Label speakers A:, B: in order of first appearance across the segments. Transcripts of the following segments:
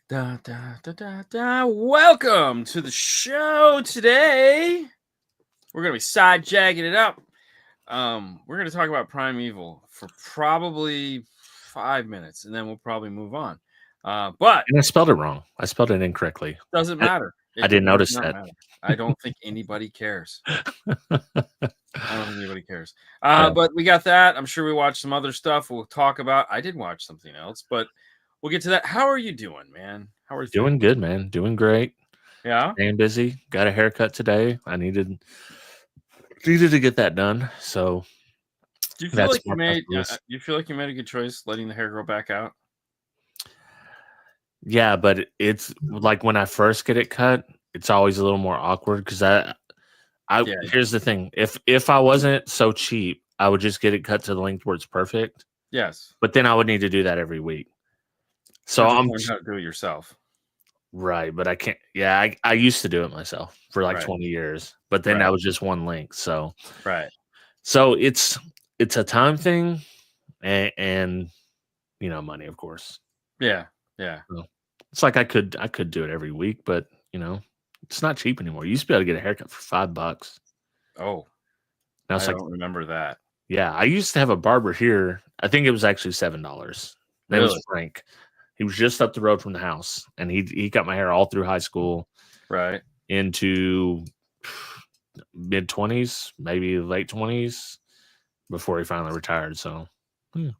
A: Da, da, da, da, da. Welcome to the show today. We're going to be side jagging it up. We're going to talk about PrimeEvil for probably 5 minutes, and then we'll probably move on. But
B: And I spelled it wrong. I spelled it incorrectly.
A: doesn't matter.
B: I didn't
A: It does
B: notice
A: not
B: that.
A: matter. I don't think anybody cares. I don't think anybody cares.
B: Yeah.
A: But we got that. I'm sure we watched some other stuff we'll talk about. I did watch something else, but we'll get to that. How are you doing, man? How are you
B: Doing good, man. Doing great.
A: Yeah.
B: Staying busy. Got a haircut today. I needed to get that done. So
A: Do you feel like
B: you
A: you feel like you made a good choice letting the hair grow back out?
B: Yeah, but it's like when I first get it cut, it's always a little more awkward because here's the thing. If I wasn't so cheap, I would just get it cut to the length where it's perfect.
A: Yes.
B: But then I would need to do that every week. So I'm
A: learn how to do it yourself.
B: Right, but I can't. Yeah, I used to do it myself for like 20 years, but then that was just one length. So so it's a time thing, and money, of course.
A: Yeah.
B: So it's like I could do it every week, but it's not cheap anymore. You used to be able to get a haircut for $5.
A: Oh,
B: now
A: I don't remember that.
B: Yeah, I used to have a barber here. I think it was actually $7. That was Frank. He was just up the road from the house, and he cut my hair all through high school,
A: right
B: into mid-20s, maybe late 20s, before he finally retired. So he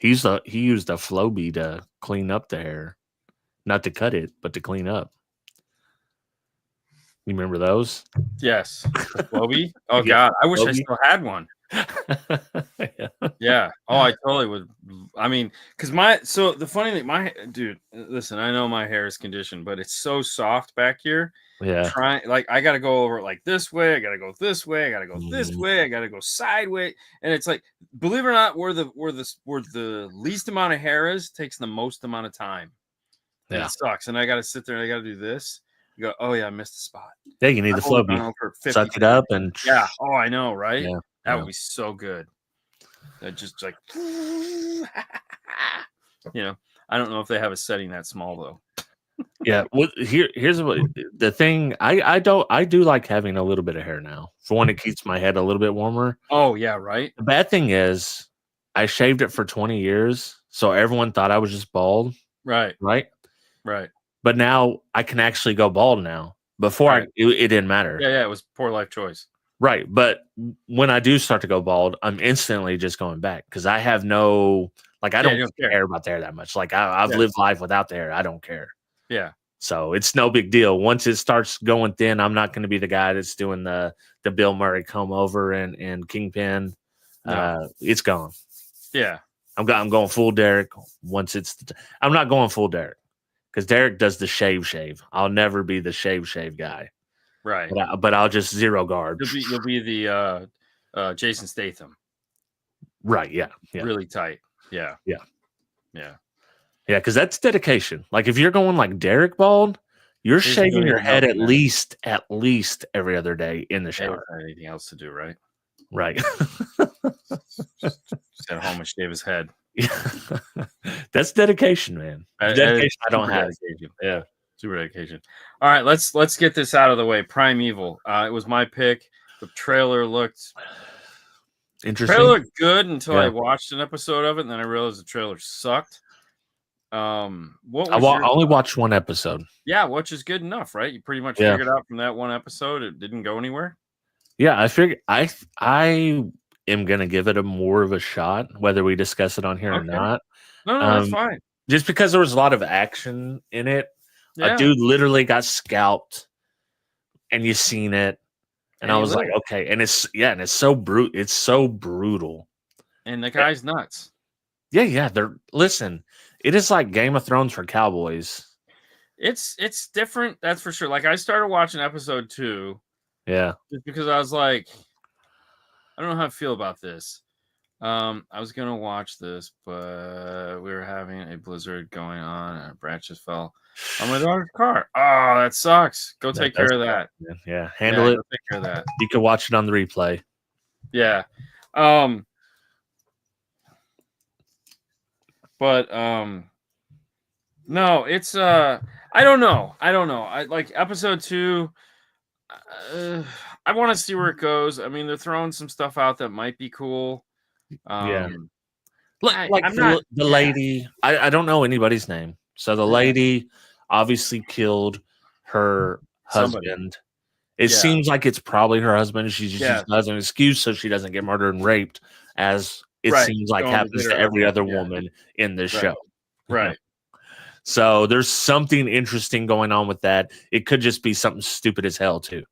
B: used a Flowbee to clean up the hair, not to cut it, but to clean up. You remember those?
A: Yes, Flowbee. Oh God, I wish I still had one. Yeah. Oh, I totally would. I mean, because the funny thing, dude, listen, I know my hair is conditioned, but it's so soft back here.
B: Yeah.
A: I got to go over it like this way. I got to go this way. I got to go this way. I got to go sideways. And it's like, believe it or not, where the least amount of hair is takes the most amount of time. And it sucks. And I got to sit there and I got to do this. You go, oh yeah, I missed a spot.
B: Yeah, you need the Flowbee. Suck it up and
A: Oh, I know, right?
B: Yeah.
A: That would be so good. That just like, I don't know if they have a setting that small though.
B: Yeah. Well, here's what the thing. I do like having a little bit of hair now. For one, it keeps my head a little bit warmer.
A: Oh yeah, right.
B: The bad thing is, I shaved it for 20 years, so everyone thought I was just bald.
A: Right.
B: But now I can actually go bald now. Before it didn't matter.
A: Yeah, it was poor life choice.
B: Right, but when I do start to go bald, I'm instantly just going back because I have no I don't care about the hair that much. Like I've lived life without the hair. I don't care.
A: Yeah.
B: So it's no big deal. Once it starts going thin, I'm not going to be the guy that's doing the Bill Murray comb over and Kingpin. No. It's gone.
A: Yeah.
B: I'm going full Derek once I'm not going full Derek because Derek does the shave. I'll never be the shave guy.
A: Right.
B: But I'll just zero guard.
A: You'll be the Jason Statham.
B: Right. Yeah.
A: Really tight. Yeah.
B: Yeah, because that's dedication. Like if you're going like Derek bald, you're shaving your head at least every other day in the shower.
A: Anything else to do, right?
B: Right.
A: Just at home and shave his head.
B: That's dedication, man. Dedication I don't have.
A: Dedication. Yeah. Super dedication. All right, let's get this out of the way. PrimeEvil. It was my pick. The trailer looked
B: interesting.
A: Trailer looked good until I watched an episode of it, and then I realized the trailer sucked. I
B: only watched one episode.
A: Yeah, which is good enough, right? You pretty much figured out from that one episode it didn't go anywhere.
B: Yeah, I figured I am gonna give it more of a shot, whether we discuss it on here or not.
A: No, that's fine.
B: Just because there was a lot of action in it. A dude literally got scalped, and you seen it, and I was like, okay, and it's so brutal. It's so brutal,
A: and the guy's nuts.
B: Yeah. Listen, it is like Game of Thrones for cowboys.
A: It's different, that's for sure. Like I started watching episode 2, just because I was like, I don't know how I feel about this. I was gonna watch this, but we were having a blizzard going on, and our branches fell on my daughter's car. Oh, that sucks. Go take care of that.
B: Yeah, handle it.
A: Go take care of that.
B: You can watch it on the replay.
A: Yeah. But No, it's I don't know. I like episode 2. I want to see where it goes. I mean, they're throwing some stuff out that might be cool.
B: Like
A: I'm not
B: the lady. I don't know anybody's name. So the lady obviously killed her husband. It seems like it's probably her husband. She just has an excuse so she doesn't get murdered and raped, as it seems like happens to every other woman in this show.
A: Right.
B: So there's something interesting going on with that. It could just be something stupid as hell too.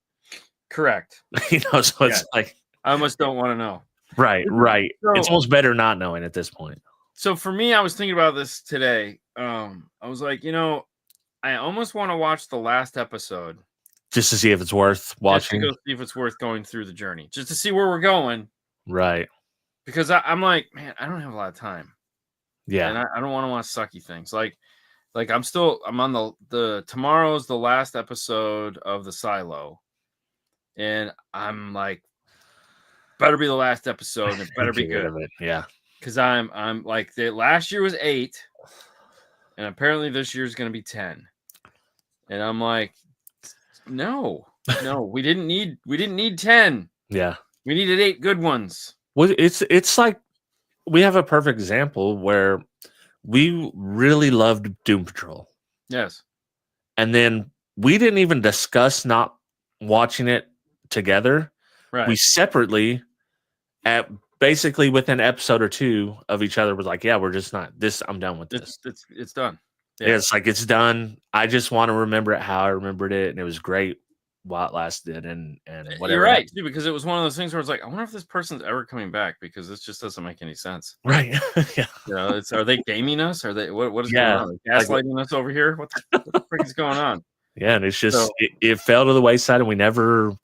A: Correct.
B: So it's like
A: I almost don't want to know.
B: Right. So, it's almost better not knowing at this point.
A: So for me, I was thinking about this today. I was like, I almost want to watch the last episode
B: just to see if it's worth watching.
A: Just to go see if it's worth going through the journey, just to see where we're going.
B: Right.
A: Because I'm like, man, I don't have a lot of time.
B: Yeah.
A: And I don't want to watch sucky things. Like I'm on the tomorrow's the last episode of the Silo. And I'm like, better be the last episode and it better be good.
B: Yeah.
A: Because I'm like, the last year was 8. And apparently this year's going to be 10. And I'm like, no, we didn't need 10.
B: Yeah.
A: We needed 8 good ones.
B: Well, it's like we have a perfect example where we really loved Doom Patrol.
A: Yes.
B: And then we didn't even discuss not watching it together.
A: Right.
B: We separately, at basically within an episode or 2 of each other, was like, yeah, we're just not this. I'm done with this.
A: It's done.
B: Yeah. It's like, it's done. I just want to remember it how I remembered it. And it was great while it lasted and whatever.
A: You're right, too, because it was one of those things where it's like, I wonder if this person's ever coming back, because this just doesn't make any sense.
B: Right. Yeah.
A: Are they gaming us? Are they what is going on? Gaslighting us over here? What the frick is going on?
B: Yeah, and it's just it fell to the wayside, and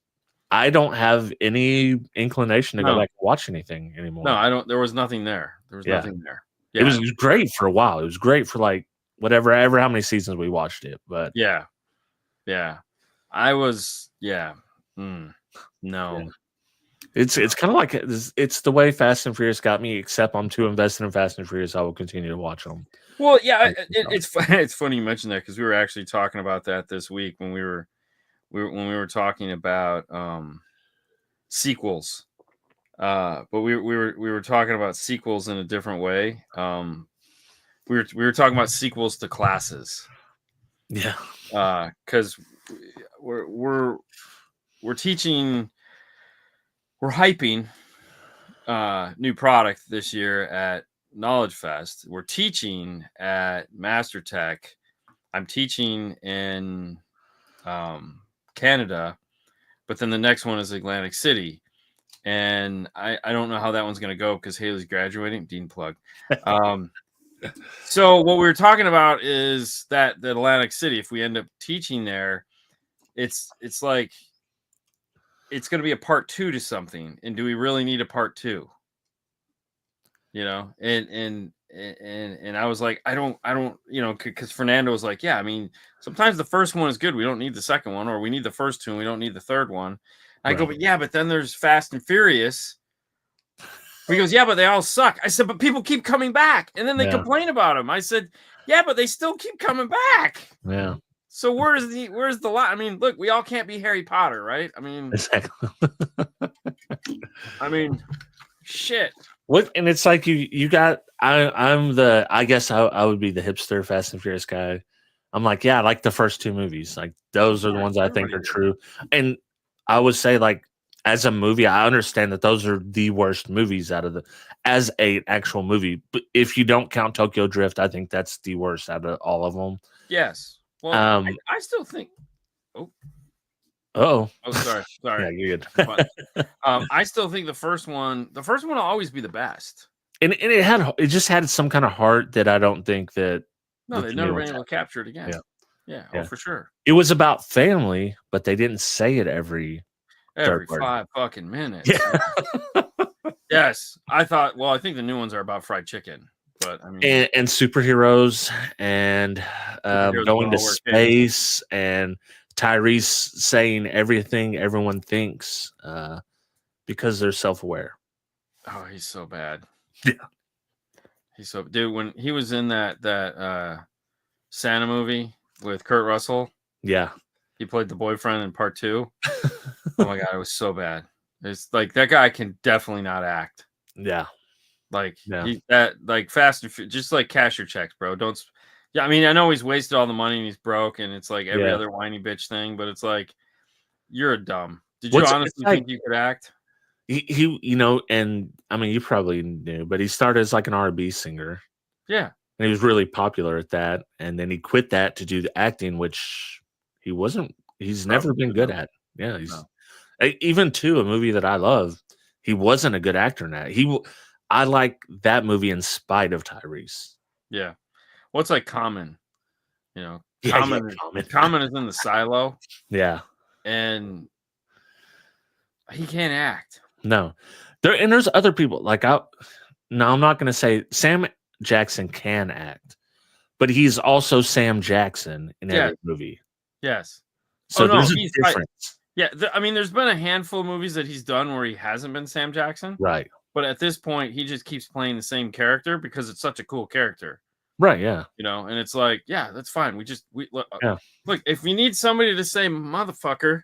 B: I don't have any inclination to go back and watch anything anymore.
A: No, I don't. There was nothing there. Nothing there.
B: Yeah. It was great for a while. It was great for like ever how many seasons we watched it. But
A: yeah. I was no.
B: Yeah. It's kind of like it's the way Fast and Furious got me. Except I'm too invested in Fast and Furious. I will continue to watch them.
A: Well, yeah, it's funny you mentioned that, because we were actually talking about that this week when we were talking about sequels. But we were talking about sequels in a different way. We were talking about sequels to classes.
B: Yeah.
A: Because we're teaching, we're hyping new product this year at Knowledge Fest. We're teaching at Master Tech. I'm teaching in Canada, but then the next one is Atlantic City. And I don't know how that one's going to go, because Haley's graduating. Dean plug. So what we were talking about is that the Atlantic City, if we end up teaching there, it's like it's going to be a part 2 to something. And do we really need a part 2? And I was like, I don't, because Fernando was like, yeah, I mean, sometimes the first one is good. We don't need the second one, or we need the first 2 and we don't need the third one. I go, but then there's Fast and Furious. He goes, yeah, but they all suck. I said, but people keep coming back, and then they complain about them. I said, yeah, but they still keep coming back.
B: Yeah.
A: So where's the line? I mean, look, we all can't be Harry Potter, right? I mean,
B: exactly.
A: I mean, shit.
B: What? And it's like you got. I guess I would be the hipster Fast and Furious guy. I'm like, yeah, I like the first 2 movies. Like, those are the ones I think are true. And I would say, like, as a movie, I understand that those are the worst movies as a actual movie. But if you don't count Tokyo Drift, I think that's the worst out of all of them.
A: Yes. Well, I still think.
B: Oh,
A: sorry.
B: Yeah, you're good.
A: I still think the first one will always be the best.
B: And it just had some kind of heart that I don't think that.
A: No, they've never been able to capture it again. Yeah. Oh, for sure.
B: It was about family, but they didn't say it every
A: 5 fucking minutes. Yeah. Yes, I think the new ones are about fried chicken, but I mean,
B: and superheroes and going to space and Tyrese saying everything everyone thinks because they're self-aware.
A: Oh, he's so bad.
B: Yeah,
A: he's so dude. When he was in that Santa movie with Kurt Russell.
B: Yeah.
A: He played the boyfriend in part 2. Oh my God, it was so bad. It's like that guy can definitely not act.
B: Yeah.
A: Like Fast and just like cash your checks, bro. Don't. Yeah, I mean, I know he's wasted all the money and he's broke, and it's like every other whiny bitch thing, but it's like you're a dumb. Did you honestly think you could act?
B: He, and I mean, you probably knew, but he started as like an R&B singer.
A: Yeah.
B: And he was really popular at that. And then he quit that to do the acting, which he's never been good at. Yeah. Even to a movie that I love, he wasn't a good actor in that. I like that movie in spite of Tyrese.
A: Yeah. What's like Common? Common is in the silo.
B: Yeah.
A: And he can't act.
B: No. There's other people. I'm not going to say Sam Jackson can act, but he's also Sam Jackson in every movie.
A: Yes.
B: So there's a difference.
A: I mean, there's been a handful of movies that he's done where he hasn't been Sam Jackson.
B: Right.
A: But at this point, he just keeps playing the same character because it's such a cool character.
B: Right, yeah.
A: And it's like, yeah, that's fine. Look, if you need somebody to say motherfucker,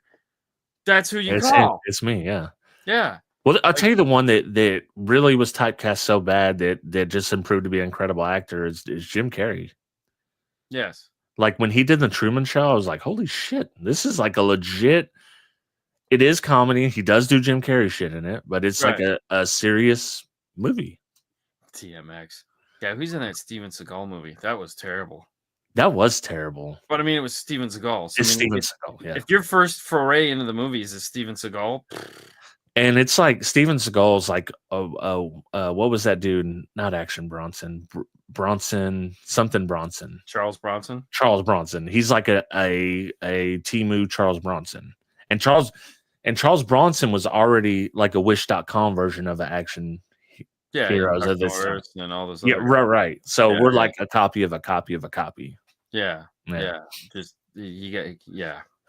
A: that's who you call.
B: It's me, yeah.
A: Yeah.
B: Well, I'll tell you the one that really was typecast so bad that just improved to be an incredible actor is Jim Carrey.
A: Yes.
B: Like when he did the Truman Show, I was like, holy shit, this is like a legit. It is comedy. He does do Jim Carrey shit in it, but it's like a serious movie.
A: TMX. Yeah, who's in that Steven Seagal movie? That was terrible.
B: That was terrible.
A: But I mean, it was Steven Seagal. So,
B: it's Steven Seagal, yeah.
A: If your first foray into the movies is Steven Seagal.
B: And it's like Steven Seagal's like, what was that dude? Not Action Bronson. Something Bronson.
A: Charles Bronson.
B: Charles Bronson. He's like a Temu Charles Bronson. And Charles Bronson was already like a Wish.com version of an action heroes of this time.
A: And all those.
B: Right. So we're like a copy of a copy of a copy.
A: Yeah. Just you get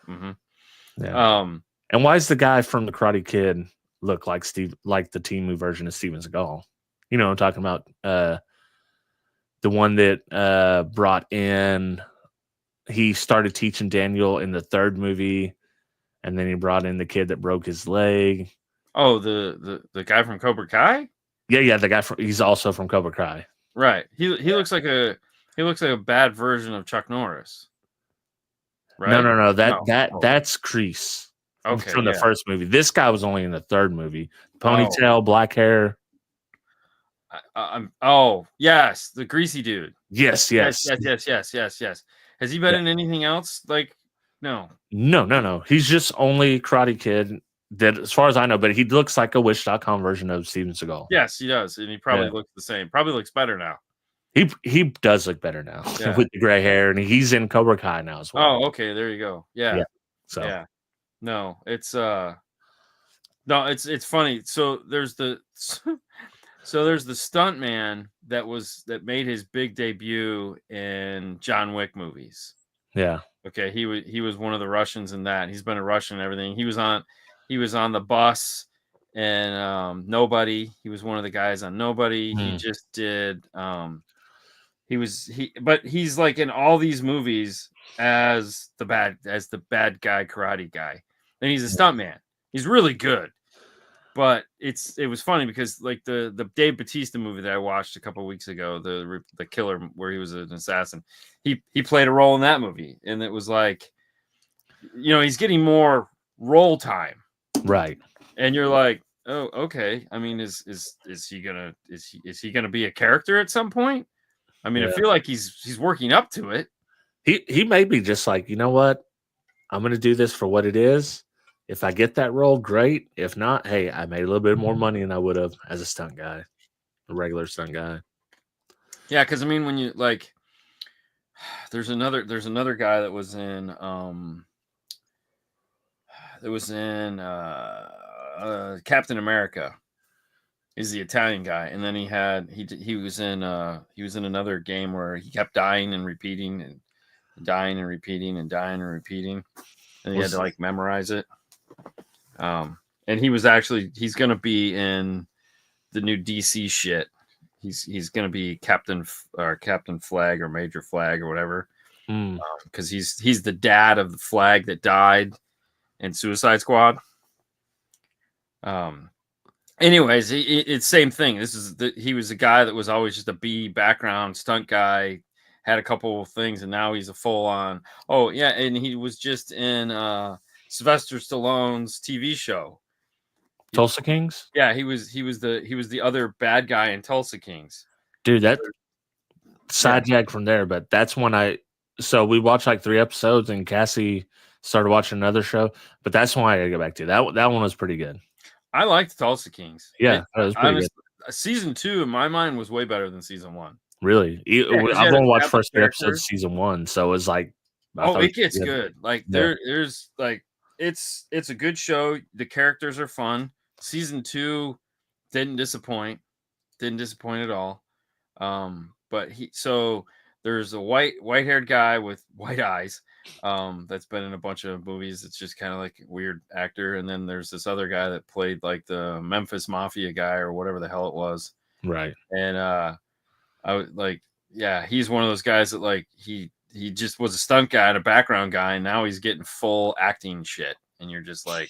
A: Mm-hmm.
B: Yeah. And why is the guy from the Karate Kid look like the Temu version of Steven Seagal? You know what I'm talking about? The one that brought in. He started teaching Daniel in the third movie. And then he brought in the kid that broke his leg.
A: Oh, the guy from Cobra Kai?
B: Yeah, the guy he's also from Cobra Kai.
A: Right. He looks like a bad version of Chuck Norris.
B: Right? No. That's Kreese. Okay. From the first movie. This guy was only in the third movie. Ponytail, black hair.
A: Yes, the greasy dude.
B: Yes.
A: Has he been in anything else? Like No.
B: He's just only Karate Kid, that, as far as I know, but he looks like a Wish.com version of Steven Seagal.
A: Yes, he does. And he probably looks the same. Probably looks better now.
B: He does look better now with the gray hair, and he's in Cobra Kai now as well.
A: Oh, okay. There you go. Yeah.
B: So
A: no, it's it's funny. So there's the stunt man that made his big debut in John Wick movies.
B: Yeah.
A: Okay, he was one of the Russians in that. He's been a Russian and everything. He was on the bus and Nobody. He was one of the guys on Nobody. He just did but he's like in all these movies as the bad guy karate guy. And he's a stuntman. He's really good. But it was funny because like the Dave Bautista movie that I watched a couple of weeks ago, the Killer, where he was an assassin, he played a role in that movie, and it was like, he's getting more role time,
B: right?
A: And you're like, oh, okay. I mean, is he gonna be a character at some point? I mean, I feel like he's working up to it.
B: He may be just like, you know what, I'm gonna do this for what it is. If I get that role, great. If not, hey, I made a little bit more money than I would have as a stunt guy, a regular stunt guy.
A: Yeah, because I mean, when you like, there's another guy that was in Captain America. He's the Italian guy, and then he was in another game where he kept dying and repeating and dying and repeating and dying and repeating, and he had to like memorize it. And he's gonna be in the new DC shit. He's gonna be Captain Flag or Major Flag or whatever. because he's the dad of the Flag that died in Suicide Squad. Anyways, it's same thing. He was a guy that was always just a B background stunt guy, had a couple of things, and now he's a full on. Oh yeah, and he was just in Sylvester Stallone's TV show,
B: Tulsa Kings.
A: Yeah, he was the other bad guy in Tulsa Kings.
B: Dude, that sidejack from there, but that's when so we watched like 3 episodes, and Cassie started watching another show, but that's one I gotta go back to. That one was pretty good.
A: I liked Tulsa Kings.
B: Yeah, that was pretty good.
A: Season 2 in my mind was way better than season 1.
B: Really? I've only watched first 3 episodes of season 1, so it's like
A: it gets good. Like there's like it's a good show. The characters are fun. Season 2 didn't disappoint at all. But there's a white-haired guy with white eyes that's been in a bunch of movies. It's just kind of like a weird actor. And then there's this other guy that played like the Memphis Mafia guy or whatever the hell it was.
B: Right.
A: And I was like, yeah, he's one of those guys that like he just was a stunt guy and a background guy, and now he's getting full acting shit. And you're just like,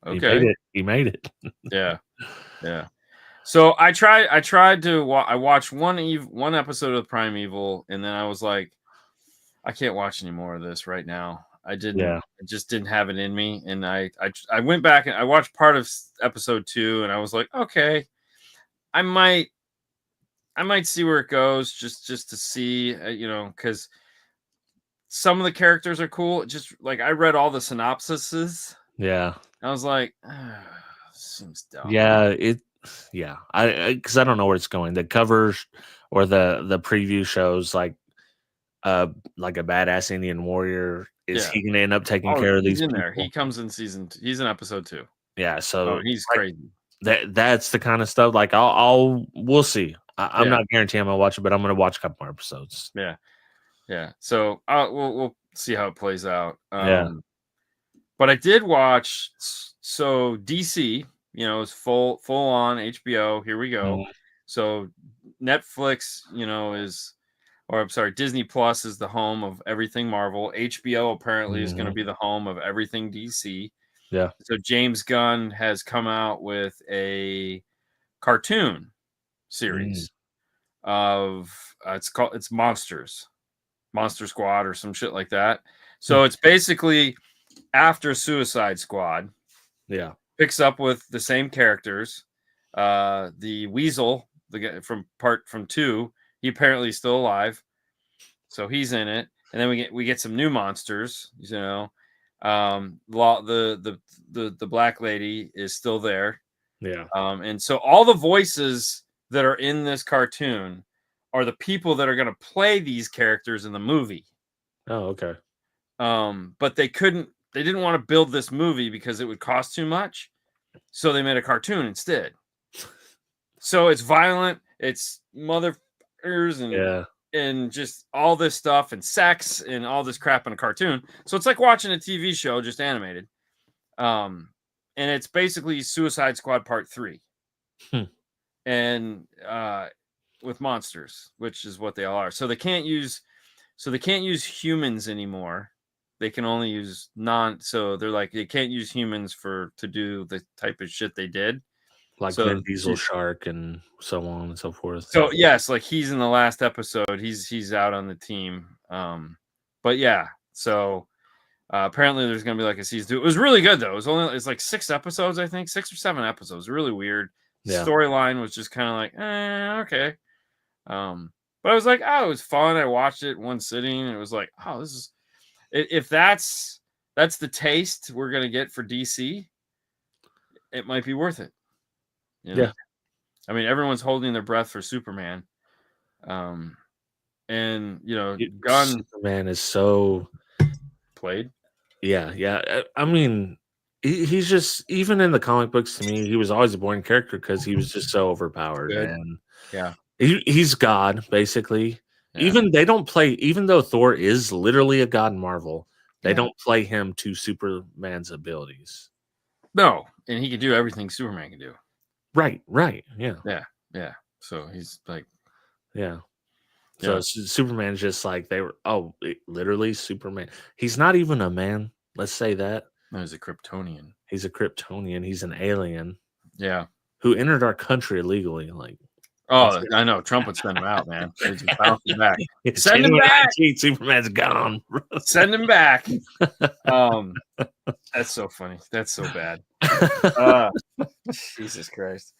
A: okay,
B: he made it.
A: Yeah. So I watched one episode of PrimeEvil, and then I was like, I can't watch any more of this right now. I just didn't have it in me. And I went back and I watched part of episode 2, and I was like, okay, I might see where it goes just to see, because some of the characters are cool. Just like I read all the synopsises.
B: Yeah.
A: I was like, seems dumb.
B: Yeah, because I don't know where it's going. The covers or the preview shows like a badass Indian warrior. Is he going to end up taking care of these people?
A: There. He comes in season 2. He's in episode 2.
B: Yeah, so
A: he's crazy.
B: That's the kind of stuff. Like we'll see. I'm not guaranteeing I'm gonna watch it, but I'm gonna watch a couple more episodes.
A: Yeah. So we'll see how it plays out. But I did watch. So DC, is full on HBO. Here we go. Mm-hmm. So Netflix, Disney Plus is the home of everything Marvel. HBO apparently is going to be the home of everything DC.
B: Yeah.
A: So James Gunn has come out with a cartoon series of it's Monster Squad or some shit like that. So it's basically after Suicide Squad.
B: Yeah.
A: Picks up with the same characters. The Weasel, the guy from 2, he apparently is still alive. So he's in it. And then we get some new monsters, the black lady is still there.
B: Yeah.
A: And so all the voices that are in this cartoon are the people that are going to play these characters in the movie.
B: Oh, okay.
A: But they didn't want to build this movie because it would cost too much. So they made a cartoon instead. So it's violent, it's motherfuckers and just all this stuff and sex and all this crap in a cartoon. So it's like watching a TV show just animated. And it's basically Suicide Squad Part 3. And with monsters, which is what they all are. So they can't use humans anymore. They can only use so they're like they can't use humans to do the type of shit they did.
B: Like Vin Diesel Shark and so on and so forth.
A: So yes, like he's in the last episode. He's out on the team. But yeah, so apparently there's gonna be like a season 2. It was really good though. It's like 6 episodes, I think, 6 or 7 episodes. Really weird. Yeah. Storyline was just kind of like, okay. But I was like, oh, it was fun. I watched it one sitting, and it was like, oh, this is. If that's the taste we're gonna get for DC, it might be worth it.
B: Yeah.
A: I mean, everyone's holding their breath for Superman. And Gunn
B: Superman is so
A: played.
B: Yeah. I mean, he's just, even in the comic books, to me, he was always a boring character because he was just so overpowered.
A: Good.
B: And
A: yeah,
B: he's God, basically. Yeah. Even though Thor is literally a god in Marvel, they don't play him to Superman's abilities.
A: No, and he can do everything Superman can do.
B: Right. Yeah.
A: So he's like,
B: yeah. So Superman's just like literally Superman. He's not even a man. Let's say that.
A: No, he's a Kryptonian.
B: He's a Kryptonian. He's an alien.
A: Yeah.
B: Who entered our country illegally. Like,
A: oh, I know. Trump would send him out, man. They just bounce him back. Send him back.
B: Superman's gone.
A: Send him back. That's so funny. That's so bad. Jesus Christ.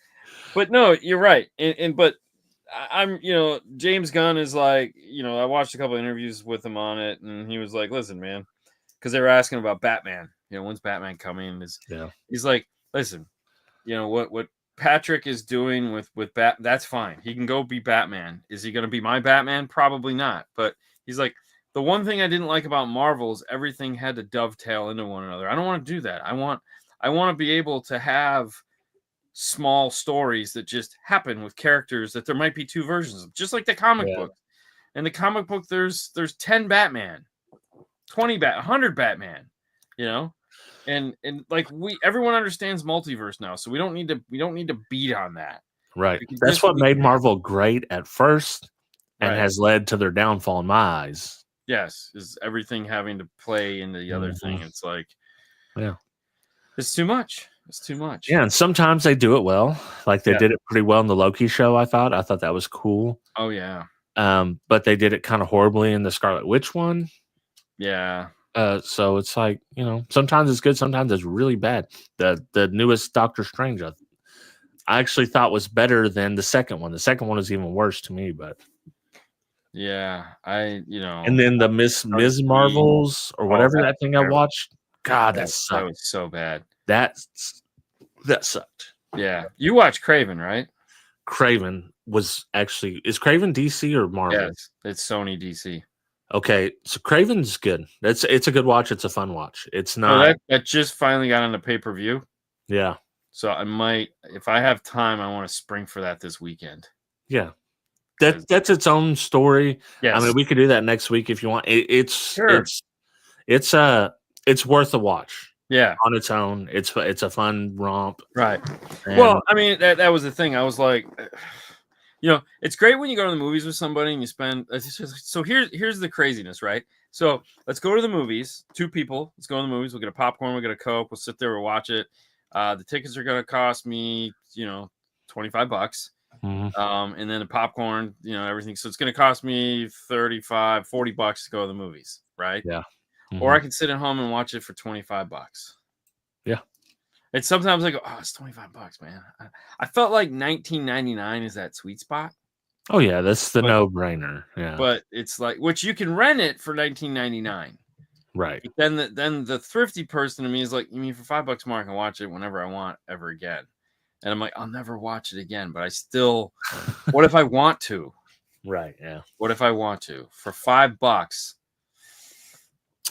A: But no, you're right. But I'm, James Gunn is like, I watched a couple of interviews with him on it, and he was like, listen, man, because they were asking about Batman. When's Batman coming? He's like, listen, what Patrick is doing with that's fine. He can go be Batman. Is he going to be my Batman? Probably not. But he's like, the one thing I didn't like about Marvel is everything had to dovetail into one another. I don't want to do that. I want to be able to have small stories that just happen with characters that there might be two versions of, just like the comic book. In the comic book, there's 10 Batman, 20 100 Batman, and like everyone understands multiverse now, so we don't need to beat on that.
B: Right. That's what made Marvel great at first and has led to their downfall in my eyes.
A: Yes, is everything having to play into the other thing. It's like, it's too much. It's too much.
B: Yeah, and sometimes they do it well. Like they did it pretty well in the Loki show, I thought. I thought that was cool.
A: Oh, yeah.
B: But they did it kind of horribly in the Scarlet Witch one.
A: Yeah.
B: So it's like, sometimes it's good, sometimes it's really bad. The newest Doctor Strange, I actually thought was better than the second one. The second one was even worse to me, but
A: yeah,
B: and then the Ms. Marvels or whatever that thing I watched. God, that sucked.
A: That was so bad.
B: That sucked.
A: Yeah. You watch Craven, right?
B: Craven is Craven DC or Marvel?
A: Yes, it's Sony DC.
B: Okay, so Craven's good. It's a good watch. It's a fun watch. It's not.
A: That just finally got on the pay-per-view.
B: Yeah.
A: So I might, if I have time, I want to spring for that this weekend.
B: Yeah. That's its own story.
A: Yes.
B: I mean, we could do that next week if you want. It's worth a watch.
A: Yeah.
B: On its own. It's a fun romp.
A: Right. Well, I mean, that was the thing. I was like, it's great when you go to the movies with somebody and you spend. So here's the craziness, right? So let's go to the movies. 2 people. Let's go to the movies. We'll get a popcorn. We'll get a Coke. We'll sit there. We'll watch it. The tickets are going to cost me, $25.
B: Mm-hmm.
A: And then the popcorn, everything. So it's going to cost me $35, $40 to go to the movies, right?
B: Yeah. Mm-hmm.
A: Or I can sit at home and watch it for $25.
B: Yeah.
A: And sometimes I go, oh, it's $25, man. I felt like $19.99 is that sweet spot.
B: Oh yeah, that's the no-brainer. Yeah.
A: But it's like, which you can rent it for $19.99.
B: Right.
A: But then the thrifty person to me is like, you mean for $5 more I can watch it whenever I want ever again. And I'm like, I'll never watch it again, but I still what if I want to?
B: Right, yeah.
A: What if I want to? For $5?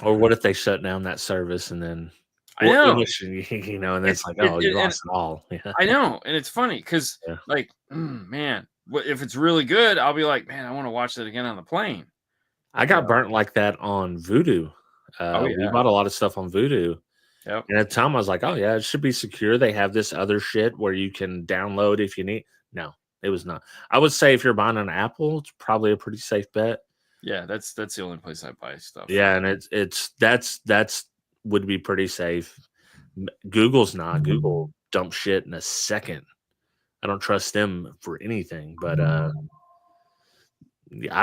B: Or what if they shut down that service and then
A: I know,
B: and then it's like, oh, you lost it all. Yeah.
A: I know, and it's funny because, man, if it's really good, I'll be like, man, I want to watch that again on the plane.
B: I got burnt like that on Vudu. We bought a lot of stuff on Vudu.
A: Yep.
B: And at the time, I was like, oh, yeah, it should be secure. They have this other shit where you can download if you need. No, it was not. I would say if you're buying an Apple, it's probably a pretty safe bet.
A: Yeah, that's the only place I buy stuff.
B: Yeah, and that's would be pretty safe. Google's not. Google dump shit in a second. I don't trust them for anything. But I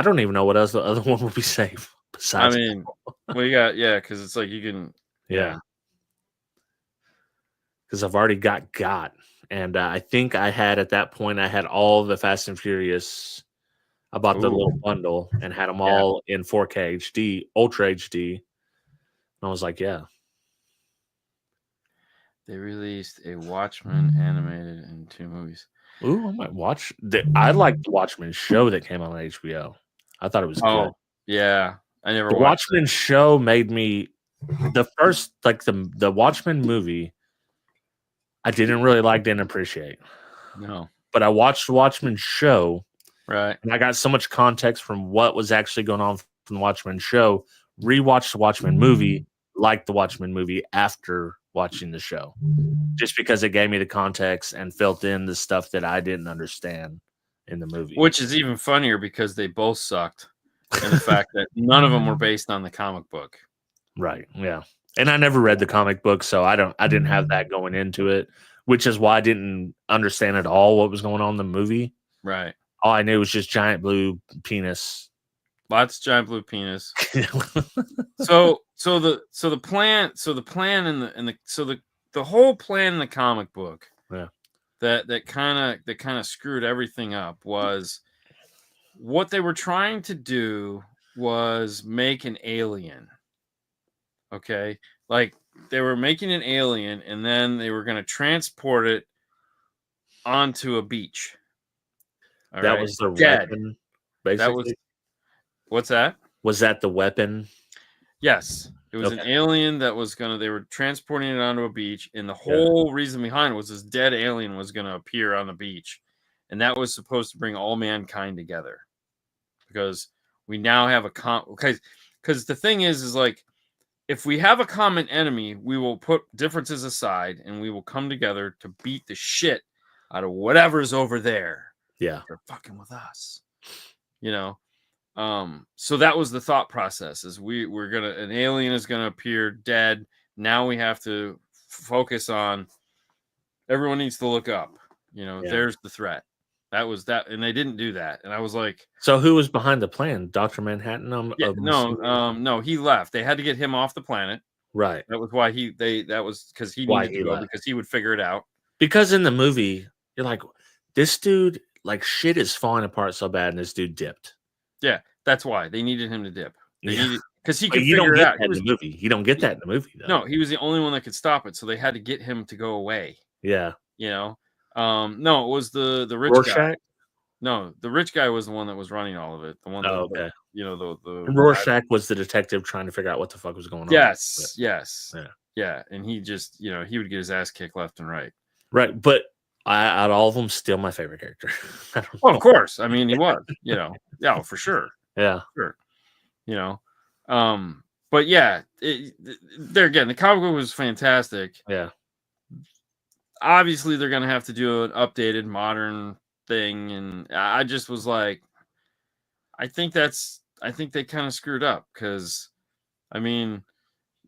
B: don't even know what else the other one would be safe besides.
A: I mean, well, you got because it's like you can.
B: Yeah. Because I've already got, and I think I had at that point I had all the Fast and Furious. I bought the little bundle and had them all in 4K HD, Ultra HD. And I was like, yeah.
A: They released a Watchmen animated in 2 movies.
B: Ooh, I might watch. I liked the Watchmen show that came on HBO. I thought it was good.
A: Yeah, I never.
B: The Watchmen show made me the first the Watchmen movie. I didn't really didn't appreciate.
A: No,
B: but I watched the Watchmen show.
A: Right.
B: And I got so much context from what was actually going on from the Watchmen show. Rewatched the Watchmen movie, liked the Watchmen movie after watching the show, just because it gave me the context and filled in the stuff that I didn't understand in the movie.
A: Which is even funnier because they both sucked. And the fact that none of them were based on the comic book.
B: Right. Yeah. And I never read the comic book, so I didn't have that going into it, which is why I didn't understand at all what was going on in the movie.
A: Right.
B: All I knew was just giant blue penis.
A: Lots of giant blue penis. so the plan the whole plan in the comic book, that kind of screwed everything up was what they were trying to do was make an alien. Okay, like they were making an alien, and then they were going to transport it onto a beach.
B: That was the weapon, basically.
A: That was, what's that?
B: Was that the weapon?
A: Yes. It was an alien that was they were transporting it onto a beach, and the whole reason behind it was this dead alien was going to appear on the beach, and that was supposed to bring all mankind together, because we now have because the thing is like, if we have a common enemy, we will put differences aside and we will come together to beat the shit out of whatever's over there.
B: Yeah,
A: they're fucking with us, you know. So that was the thought process: is an alien is gonna appear dead. Now we have to focus on, everyone needs to look up. You know, there's the threat. That was that, and they didn't do that. And I was like,
B: so who was behind the plan? Dr. Manhattan?
A: No, he left. They had to get him off the planet.
B: Right.
A: That was why that was because he needed to go, because he would figure it out.
B: Because in the movie, you're like, this dude, like, shit is falling apart so bad, and this dude dipped.
A: Yeah, that's why they needed him to dip. Because he could
B: figure it out. In the movie. You don't get that in the movie, though.
A: No, he was the only one that could stop it, so they had to get him to go away.
B: Yeah.
A: You know? No, it was the rich
B: Rorschach?
A: guy. No, the rich guy was the one that was running all of it. The one
B: okay.
A: The
B: Rorschach was the detective trying to figure out what the fuck was going on.
A: Yes. Yeah. And he just, he would get his ass kicked left and right.
B: Right. But out of all of them, still my favorite character.
A: Well, of course. I mean, he was, yeah, for sure.
B: Yeah.
A: Sure. But yeah, there again, the comic book was fantastic.
B: Yeah.
A: Obviously, they're going to have to do an updated, modern thing. And I just was like, I think they kind of screwed up, because, I mean,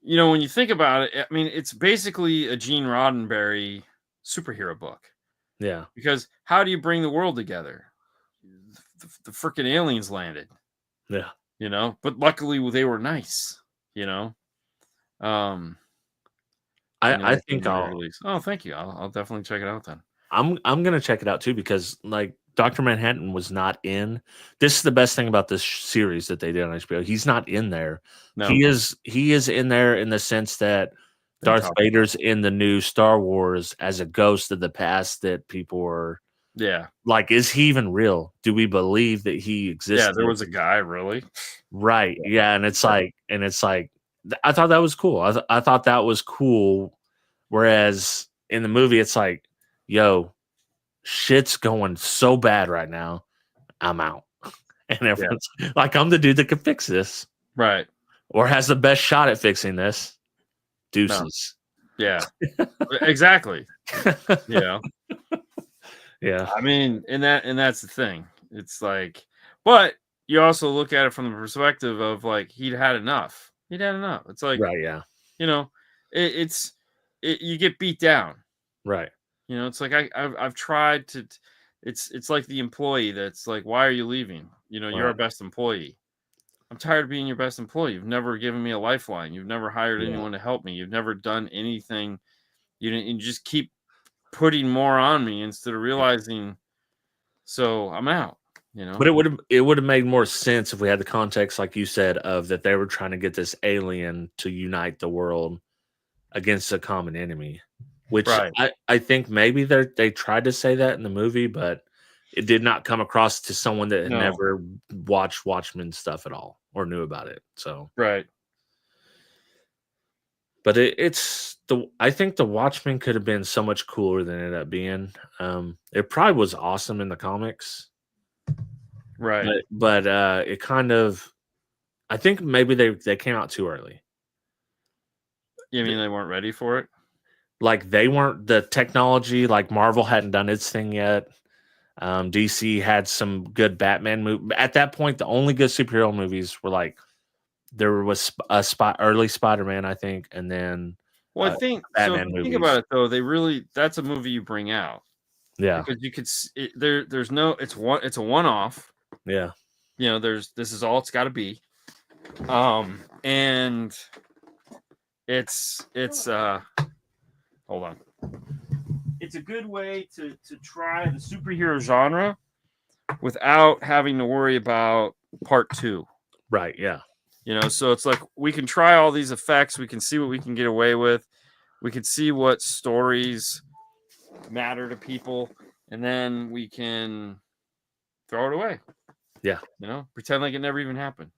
A: when you think about it, I mean, it's basically a Gene Roddenberry superhero book.
B: Yeah.
A: Because how do you bring the world together? The freaking aliens landed.
B: Yeah.
A: But luckily they were nice,
B: I think
A: oh, thank you. I'll definitely check it out then.
B: I'm gonna check it out too, because like Dr. Manhattan was not in. This is the best thing about this series that they did on HBO. He's not in there. No. He is in there in the sense that Darth Vader's in the new Star Wars as a ghost of the past that people were.
A: Yeah.
B: Like, is he even real? Do we believe that he exists?
A: Yeah, there was a guy, really.
B: Right. Yeah, and it's like I thought that was cool. I thought that was cool. Whereas in the movie, it's like, yo, shit's going so bad right now. I'm out. And everyone's like, I'm the dude that can fix this.
A: Right.
B: Or has the best shot at fixing this. Deuces.
A: No. Yeah. Exactly. Yeah. I mean, and that's the thing. It's like, but you also look at it from the perspective of like, he'd had enough. It's like,
B: right, yeah.
A: You get beat down.
B: Right.
A: It's like I've tried to. It's like the employee that's like, why are you leaving? You're our best employee. I'm tired of being your best employee. You've never given me a lifeline. You've never hired anyone to help me. You've never done anything. You just keep putting more on me instead of realizing. So I'm out.
B: But it would have made more sense if we had the context, like you said, of that they were trying to get this alien to unite the world against a common enemy. Which I think maybe they tried to say that in the movie, but it did not come across to someone that had never watched Watchmen stuff at all or knew about it. So
A: right.
B: But I think the Watchmen could have been so much cooler than it ended up being. It probably was awesome in the comics.
A: Right.
B: But it kind of, I think maybe they came out too early.
A: You mean they weren't ready for it?
B: Like they weren't, the technology, like Marvel hadn't done its thing yet. DC had some good Batman movie. At that point, the only good superhero movies were like there was a early Spider-Man, I think, and then
A: I think
B: Batman
A: so. If you
B: movies.
A: think about it, though, that's a movie you bring out.
B: Yeah,
A: because you could there's no it's a one-off.
B: Yeah,
A: this is all it's got to be. And it's hold on. It's a good way to try the superhero genre without having to worry about part 2.
B: Right. Yeah.
A: So it's like we can try all these effects. We can see what we can get away with. We can see what stories matter to people, and then we can throw it away.
B: Yeah.
A: Pretend like it never even happened.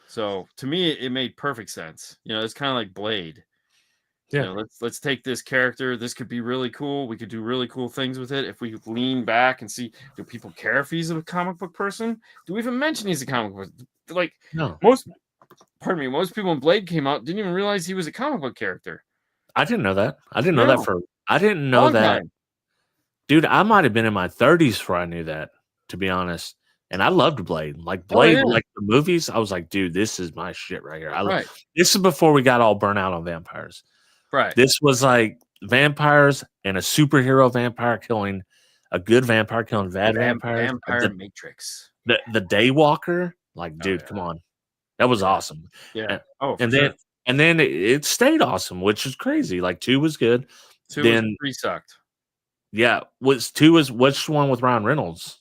A: So to me, it made perfect sense. It's kind of like Blade.
B: Yeah.
A: Let's take this character. This could be really cool. We could do really cool things with it if we lean back and see, do people care if he's a comic book person? Do we even mention he's a comic book? Like,
B: no.
A: Most people when Blade came out didn't even realize he was a comic book character.
B: I didn't know that. I didn't know that. Dude, I might have been in my 30s before I knew that, to be honest. And I loved Blade. Like Blade, like the movies, I was like, dude, this is my shit right here. This is before we got all burnt out on vampires.
A: Right.
B: This was like vampires and a superhero vampire killing a good vampire killing bad vampires.
A: Vampire Matrix.
B: The Daywalker. Like, dude, come on. That was awesome.
A: Yeah.
B: And then it stayed awesome, which is crazy. Like 2 was good.
A: 3 sucked.
B: Yeah. 2 was which one with Ryan Reynolds?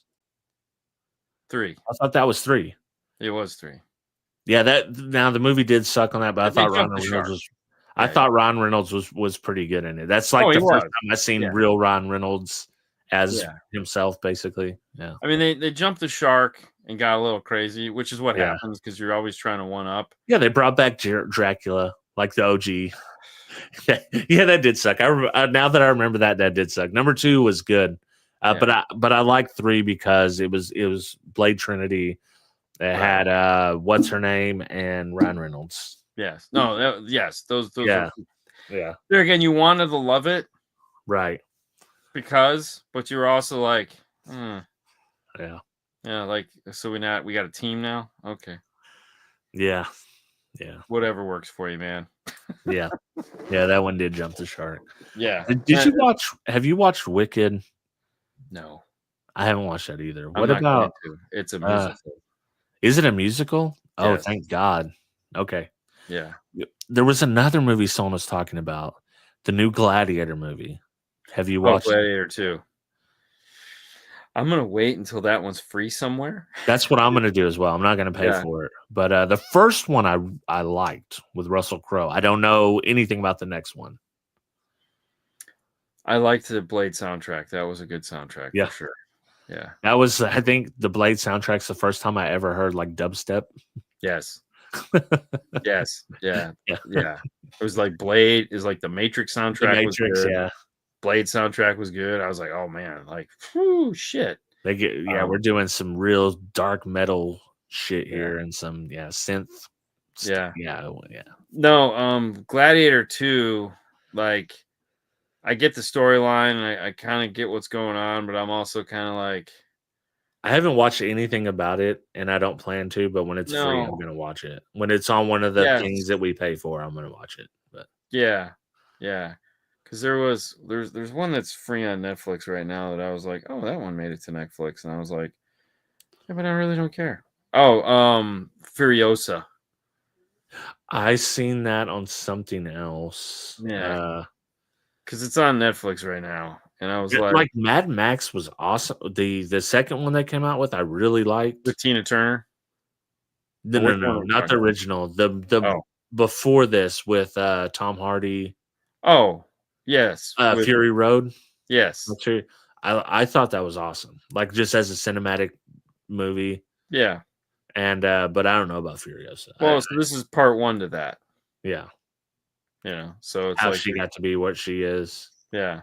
A: 3.
B: I thought that was 3.
A: It was 3.
B: Yeah, now the movie did suck on that, but I thought Ryan Reynolds was pretty good in it. That's like the first time I've seen real Ryan Reynolds as himself, basically. Yeah.
A: I mean, they jumped the shark and got a little crazy, which is what happens because you're always trying to one up.
B: Yeah, they brought back Dracula, like the OG. Yeah, that did suck. Now that I remember that did suck. Number 2 was good, but I liked 3 because it was Blade Trinity. It had what's her name and Ryan Reynolds.
A: Yes. No. Yes. Those.
B: Yeah.
A: There again, you wanted to love it,
B: right?
A: But you were also like,
B: yeah.
A: Like, so we got a team now. Okay.
B: Yeah.
A: Whatever works for you, man.
B: Yeah. That one did jump the shark.
A: Yeah.
B: Have you watched Wicked?
A: No,
B: I haven't watched that either.
A: What about? It's a musical.
B: Is it a musical? Oh, yes. Thank God. Okay.
A: Yeah.
B: There was another movie someone was talking about, the new Gladiator movie. Have you watched
A: Gladiator 2? I'm gonna wait until that one's free somewhere.
B: That's what I'm gonna do as well. I'm not gonna pay for it. But the first one I liked with Russell Crowe. I don't know anything about the next one.
A: I liked the Blade soundtrack. That was a good soundtrack for sure. Yeah.
B: That was, I think, the Blade soundtrack's the first time I ever heard like dubstep.
A: Yes. Yes. Yeah. It was like Blade is like the Matrix soundtrack. Was good. Blade soundtrack was good. I was like, oh man, like, whew, shit.
B: We're doing some real dark metal shit here and some synth.
A: Yeah.
B: Yeah.
A: No, Gladiator 2, like, I get the storyline. I kind of get what's going on, but I'm also kind of like,
B: I haven't watched anything about it, and I don't plan to. But when it's free, I'm going to watch it. When it's on one of the things that we pay for, I'm going to watch it. But
A: yeah, because there's one that's free on Netflix right now that I was like, oh, that one made it to Netflix, and I was like, yeah, but I really don't care. Oh, Furiosa.
B: I seen that on something else.
A: Yeah. Because it's on Netflix right now, and I was like
B: Mad Max was awesome. The second one they came out with, I really liked.
A: With Tina Turner.
B: No, not the original. The before this with Tom Hardy.
A: Oh, yes.
B: Fury Road.
A: Yes.
B: I thought that was awesome. Like just as a cinematic movie.
A: Yeah.
B: And but I don't know about Furiosa.
A: Well, so this is part 1 to that.
B: Yeah.
A: So it's
B: how
A: like
B: she got to be what she is.
A: Yeah.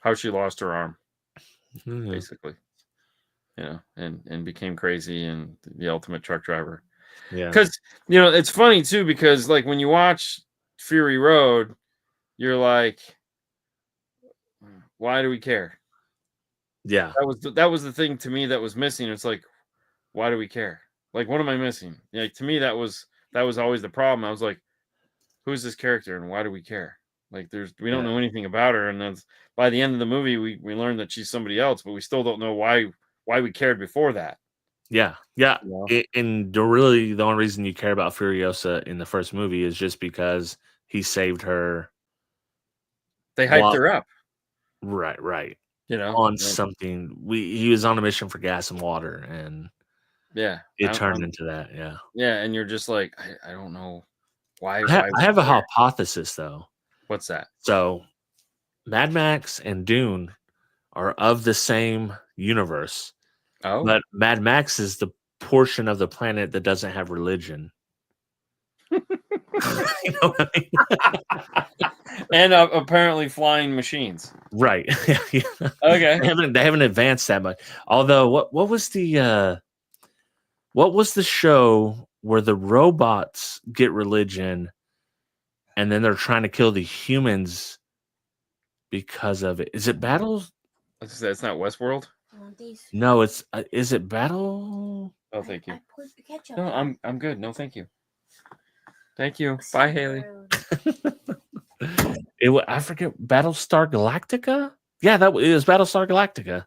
A: How she lost her arm, basically. And became crazy and the ultimate truck driver.
B: Yeah.
A: Because it's funny too, because like when you watch Fury Road, you're like, why do we care?
B: Yeah.
A: That was the thing to me that was missing. It's like, why do we care? Like, what am I missing? Yeah, to me, that was always the problem. I was like, who's this character and why do we care? Like, we don't know anything about her, and then by the end of the movie, we learn that she's somebody else, but we still don't know why we cared before that.
B: Yeah. And the only reason you care about Furiosa in the first movie is just because he saved her.
A: They hyped her up.
B: Right. On something. He was on a mission for gas and water, and it turned into that.
A: Yeah, and you're just like, I don't know why.
B: I have a hypothesis though.
A: What's that?
B: So, Mad Max and Dune are of the same universe.
A: Oh,
B: but Mad Max is the portion of the planet that doesn't have religion. You know what I mean?
A: And apparently flying machines.
B: Right.
A: Okay.
B: They haven't advanced that much. Although, what was the show where the robots get religion and then they're trying to kill the humans because of it? Is it Battle?
A: It's not Westworld.
B: No, it's is it Battle?
A: Oh, thank you. No, I'm good. No, thank you. Thank you. Bye, Haley.
B: I forget, Battlestar Galactica? Yeah, it was Battlestar Galactica.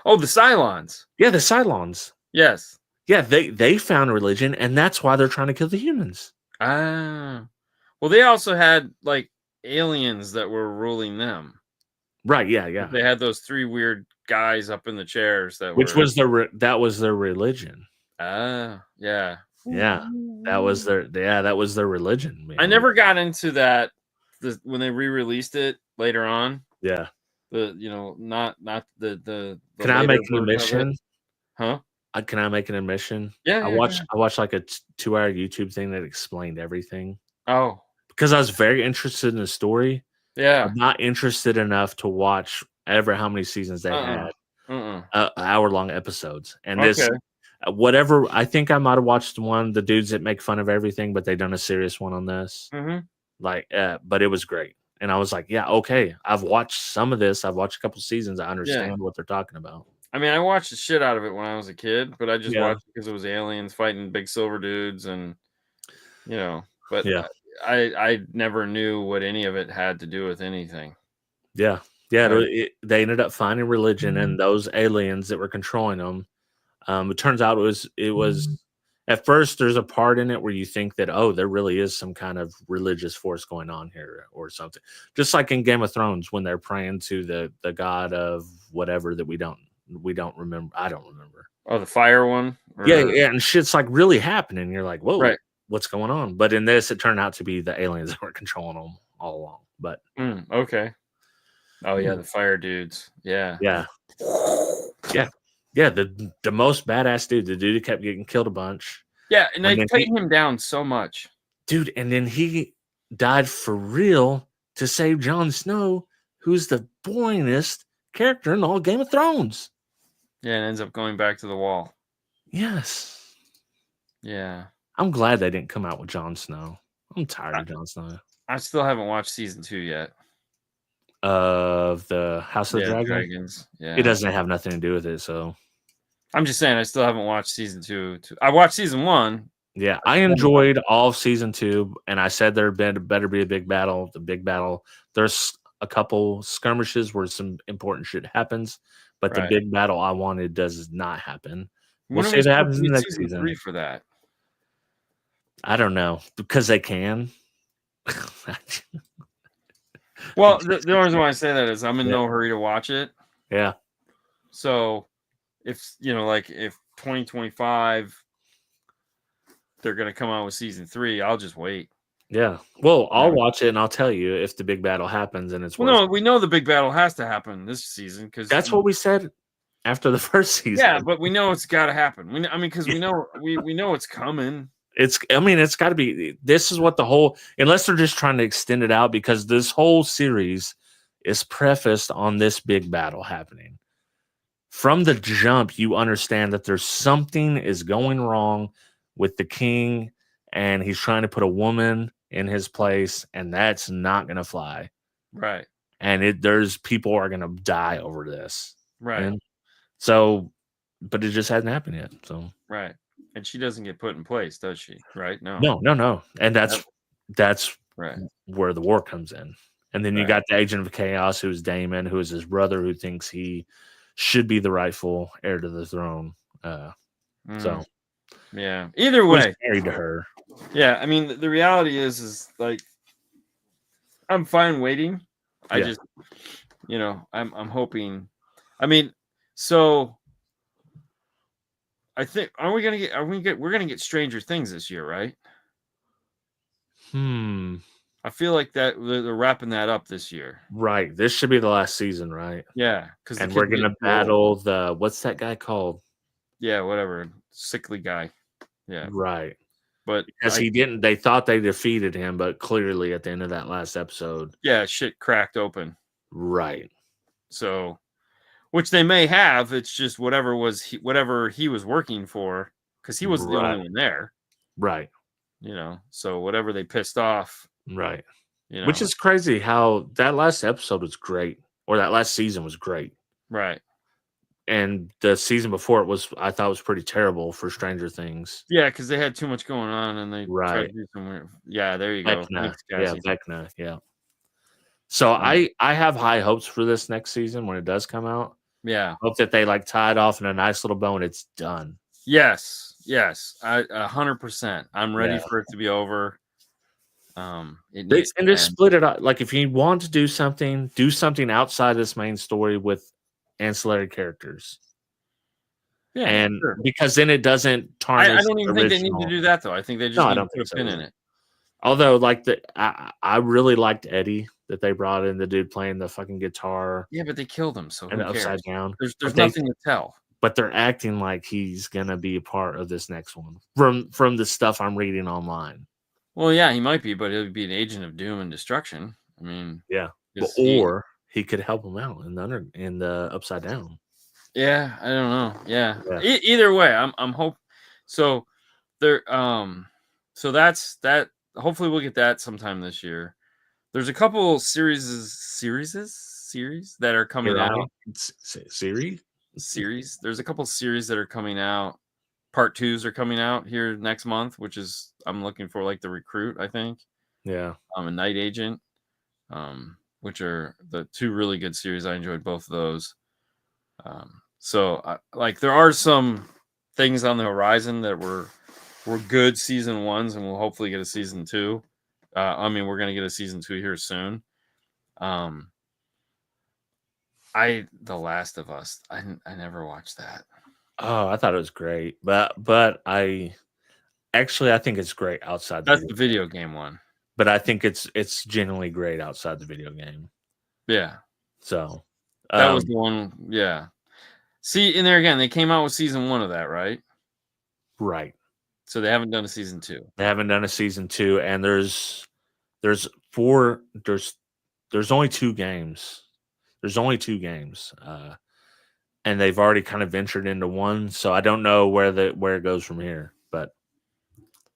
A: Oh, the Cylons.
B: Yeah, the Cylons.
A: Yes.
B: Yeah, they found a religion, and that's why they're trying to kill the humans.
A: Ah. Well, they also had like aliens that were ruling them.
B: Right, yeah.
A: They had those 3 weird guys up in the chairs
B: that was their religion.
A: Ah, yeah.
B: Yeah. That was their religion, man.
A: I never got into that when they re-released it later on.
B: Yeah.
A: Not the
B: Can I make an admission?
A: Huh?
B: Can I make an admission?
A: Yeah.
B: I watched like a 2-hour YouTube thing that explained everything.
A: Oh.
B: Because I was very interested in the story.
A: Yeah.
B: I'm not interested enough to watch how many seasons they had. Hour-long episodes. And this whatever, I think I might have watched the dudes that make fun of everything, but they done a serious one on this.
A: Mm-hmm.
B: But it was great. And I was like, yeah, okay. I've watched some of this. I've watched a couple seasons. I understand what they're talking about.
A: I mean, I watched the shit out of it when I was a kid, but I just watched it because it was aliens fighting big silver dudes, and but I never knew what any of it had to do with anything.
B: Yeah. They ended up finding religion and those aliens that were controlling them. It turns out it was at first there's a part in it where you think that, oh, there really is some kind of religious force going on here or something. Just like in Game of Thrones when they're praying to the god of whatever that we don't remember. I don't remember.
A: Oh, the fire one?
B: Yeah, and shit's like really happening. You're like, whoa,
A: right.
B: What's going on? But in this, it turned out to be the aliens that were controlling them all along. But
A: okay. Oh yeah, the fire dudes. Yeah.
B: Yeah, the most badass dude, the dude who kept getting killed a bunch.
A: Yeah, and they tightened him down so much.
B: Dude, and then he died for real to save Jon Snow, who's the boringest character in all Game of Thrones.
A: Yeah, and ends up going back to the wall.
B: Yes.
A: Yeah.
B: I'm glad they didn't come out with Jon Snow. I'm tired of Jon Snow.
A: I still haven't watched season 2 yet.
B: Of the House of the
A: Dragons. Yeah.
B: It doesn't have nothing to do with it, so
A: I'm just saying I still haven't watched season 2. I watched season 1.
B: Yeah, I enjoyed all of season 2, and I said there better be a big battle. The big battle. There's a couple skirmishes where some important shit happens, but the big battle I wanted does not happen. We'll see if it happens in the next season.
A: 3 for that.
B: I don't know, because they can.
A: Well, the only reason why I say that is I'm in no hurry to watch it.
B: Yeah.
A: So if 2025 they're gonna come out with season 3, I'll just wait.
B: Yeah. Well, I'll watch it and I'll tell you if the big battle happens and it's
A: no, we know the big battle has to happen this season because
B: that's what we said after the first season.
A: Yeah, but we know it's got to happen. Because we know we know it's coming.
B: It's got to be. This is what unless they're just trying to extend it out, because this whole series is prefaced on this big battle happening. From the jump, you understand that there's something is going wrong with the king, and he's trying to put a woman in his place, and that's not going to fly.
A: Right.
B: And there's people are going to die over this.
A: Right.
B: So, but it just hasn't happened yet. So
A: right, and she doesn't get put in place, does she? Right?
B: No. And that's
A: right
B: where the war comes in. And then you got the agent of chaos, who's Damon, who is his brother, who thinks he should be the rightful heir to the throne. So
A: yeah. Either
B: was
A: way,
B: married to her.
A: Yeah, I mean, the reality is like I'm fine waiting. I just, I'm hoping. I mean, so I think we're gonna get Stranger Things this year, right? I feel like that they're wrapping that up this year.
B: Right. This should be the last season, right?
A: Yeah, because
B: and we're gonna battle the what's that guy called?
A: Yeah, whatever, sickly guy. Yeah,
B: right.
A: But
B: because he didn't. They thought they defeated him, but clearly at the end of that last episode,
A: shit cracked open.
B: Right.
A: So, which they may have. It's just whatever he was working for, because he was the only one there.
B: Right.
A: So whatever they pissed off.
B: Right. Which is crazy how that last episode was great, or that last season was great.
A: Right.
B: And the season before I thought was pretty terrible for Stranger Things.
A: Yeah, because they had too much going on, and they tried to do some weird. Yeah, there you go.
B: Vecna. Yeah. So I have high hopes for this next season when it does come out.
A: Yeah.
B: Hope that they tie it off in a nice little bow and it's done.
A: Yes. 100%. I'm ready for it to be over.
B: Just split it up. Like if you want to do something outside this main story with ancillary characters. Yeah, and because then it doesn't tarnish.
A: I don't even think they need to do that though. I think they just need to put a pin in it.
B: Although, I really liked Eddie that they brought in, the dude playing the fucking guitar.
A: Yeah, but they killed him, so
B: and
A: who cares?
B: Upside down.
A: There's nothing to tell.
B: But they're acting like he's gonna be a part of this next one from the stuff I'm reading online.
A: Well, yeah, he might be, but he'll be an agent of doom and destruction. I mean,
B: yeah, or he could help him out in the Upside Down.
A: Yeah, I don't know. Yeah. Either way, I'm hope. So there. So that's that. Hopefully, we'll get that sometime this year. There's a couple series that are coming out. Series. There's a couple series that are coming out. Part 2s are coming out here next month, which is I'm looking for, like The Recruit, I think.
B: Yeah.
A: A Night Agent. Which are the two really good series. I enjoyed both of those. So there are some things on the horizon that were good season 1s, and we'll hopefully get a season 2. We're gonna get a season 2 here soon. The Last of Us. I never watched that.
B: Oh, I thought it was great, but I think it's great outside.
A: That's the video game one.
B: But I think it's genuinely great outside the video game.
A: Yeah.
B: So
A: that was the one. Yeah. See, in there again, they came out with season 1 of that, right?
B: Right.
A: So they haven't done a season 2.
B: They haven't done a season 2, and there's only 2 games. There's only 2 games. And they've already kind of ventured into one, so I don't know where it goes from here. But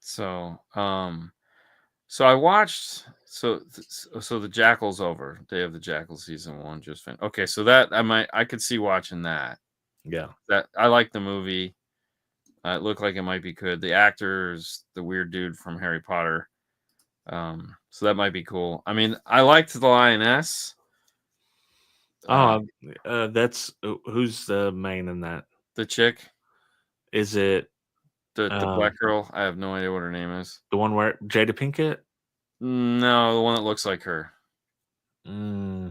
A: so I watched so the Jackal's over. Day of the Jackal season 1 just finished. Okay, so that I could see watching that.
B: Yeah,
A: that I like the movie. It looked like it might be good. The actor's the weird dude from Harry Potter. So that might be cool. I mean, I liked The Lioness.
B: That's who's the main in that?
A: The chick.
B: Is it
A: the black girl? I have no idea what her name is.
B: The one where Jada Pinkett?
A: No, the one that looks like her.
B: I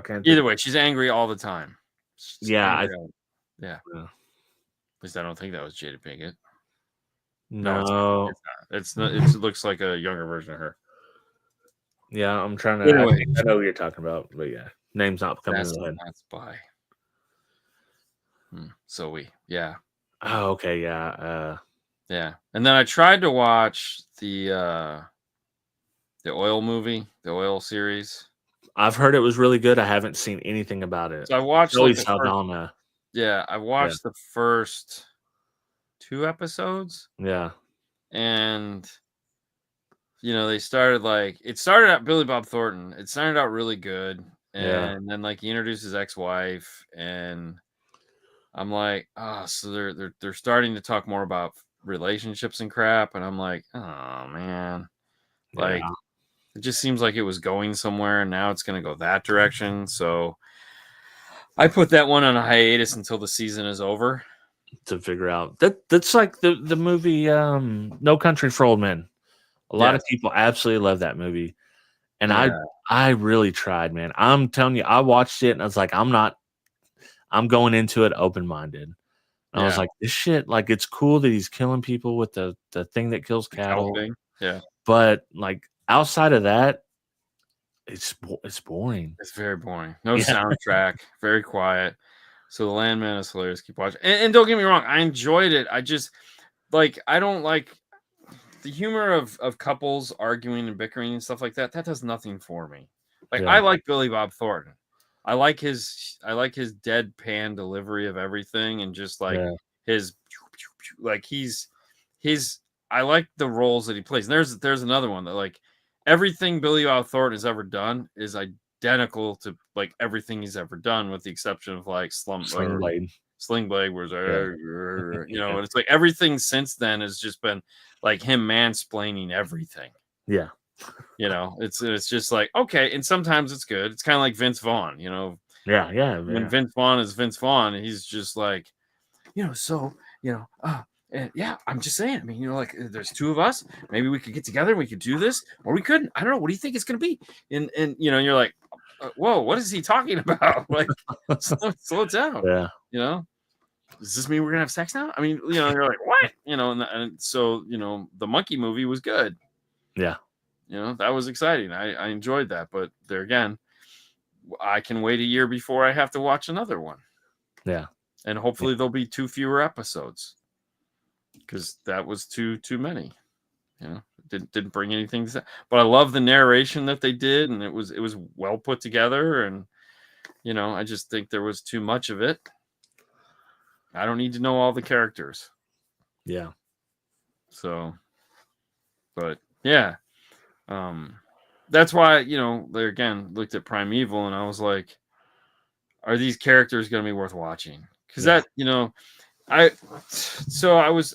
B: can't.
A: Either way, she's angry all the time.
B: Yeah.
A: At least I don't think that was Jada Pinkett.
B: No,
A: it's not. It looks like a younger version of her.
B: Yeah, I'm trying to. Anyway, I know what you're talking about, but yeah, name's not coming to the head.
A: That's by.
B: Oh, okay, yeah,
A: yeah. And then I tried to watch the Oil movie, the Oil series.
B: I've heard it was really good. I haven't seen anything about it.
A: So I watched
B: Saldana.
A: I watched the first 2 episodes.
B: Yeah.
A: And they started it started out Billy Bob Thornton. It started out really good. And then he introduced his ex-wife, and I'm like, so they're starting to talk more about relationships and crap, and I'm like, oh man, like it just seems like it was going somewhere, and now it's going to go that direction. So I put that one on a hiatus until the season is over
B: to figure out that's like the movie No Country for Old Men. A lot of people absolutely love that movie, and I really tried, man. I'm telling you, I watched it and I was like, I'm going into it open-minded. I was like, this shit, like, it's cool that he's killing people with the thing that kills cattle.
A: Yeah.
B: But like outside of that, it's boring.
A: It's very boring. No soundtrack, very quiet. So The Landman is hilarious. Keep watching. And don't get me wrong, I enjoyed it. I just like I don't like the humor of couples arguing and bickering and stuff like that. That does nothing for me. Like I like Billy Bob Thornton. I like his deadpan delivery of everything and just like his like he's I like the roles that he plays. And there's another one that like everything Billy Bob Thornton has ever done is identical to like everything he's ever done, with the exception of like Sling Blade, where's you know, and it's like everything since then has just been like him mansplaining everything.
B: Yeah.
A: You know, it's just like, okay, and sometimes it's good. It's kind of like Vince Vaughn, you know. When Vince Vaughn is Vince Vaughn, he's just like, you know, so, you know, and yeah, I'm just saying, I mean, you know, like there's two of us, maybe we could get together and we could do this, or we couldn't. I don't know. What do you think it's going to be? And you know, you're like, whoa, what is he talking about? Like, slow it down.
B: Yeah.
A: You know, does this mean we're going to have sex now? I mean, you know, you're like, what? You know, and so, you know, the monkey movie was good.
B: Yeah.
A: You know, that was exciting. I enjoyed that. But there again, I can wait a year before I have to watch another one.
B: Yeah.
A: And hopefully there'll be 2 fewer episodes, because that was too many. You know, didn't bring anything to that. But I love the narration that they did, and it was well put together. And you know, I just think there was too much of it. I don't need to know all the characters.
B: Yeah.
A: So, but yeah, that's why, you know, they again looked at PrimeEvil, and I was like, are these characters going to be worth watching? Because that, you know, I was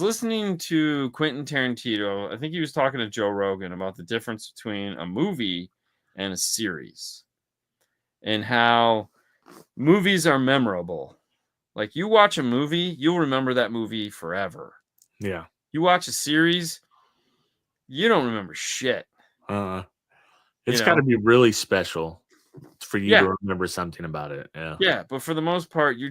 A: listening to Quentin Tarantino. I think he was talking to Joe Rogan about the difference between a movie and a series, and how movies are memorable. Like you watch a movie, you'll remember that movie forever.
B: Yeah.
A: You watch a series, you don't remember shit.
B: It's got to be really special for you to remember something about it. Yeah.
A: Yeah, but for the most part, you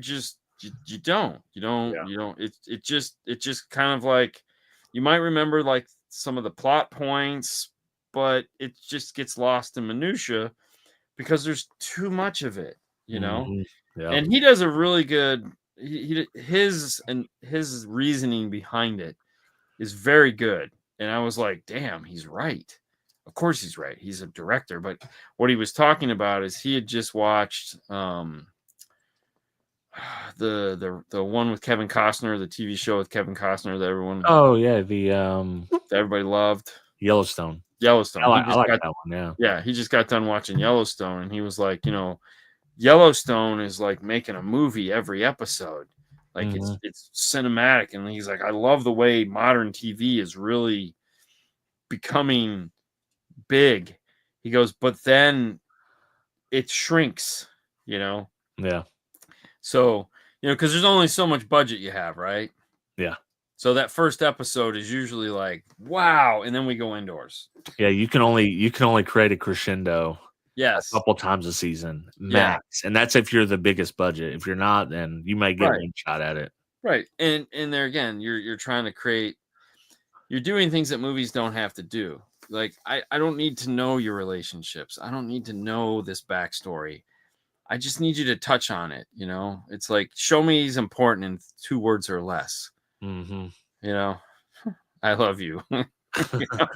A: don't. It just kind of like, you might remember like some of the plot points, but it just gets lost in minutia because there's too much of it, you know. And he does a really good. His reasoning behind it is very good, and I was like, damn, he's right. Of course he's right. He's a director, but what he was talking about is he had just watched the one with Kevin Costner, the TV show with Kevin Costner that everyone
B: that
A: everybody loved,
B: Yellowstone.
A: I like
B: that one.
A: Yeah, he just got done watching Yellowstone, and he was like, you know, Yellowstone is like making a movie every episode. Like it's cinematic, and he's like, I love the way modern TV is really becoming big. He goes, but then it shrinks, you know.
B: Yeah.
A: So, you know, because there's only so much budget you have, right?
B: Yeah.
A: So that first episode is usually like, wow, and then we go indoors.
B: Yeah, you can only create a crescendo.
A: Yes.
B: A couple times a season, max. Yeah. And that's if you're the biggest budget. If you're not, then you may get one shot at it.
A: Right. And there again, you're trying to create, you're doing things that movies don't have to do. Like, I don't need to know your relationships. I don't need to know this backstory. I just need you to touch on it. You know, it's like, show me he's important in 2 words or less. You know, I love you. You know?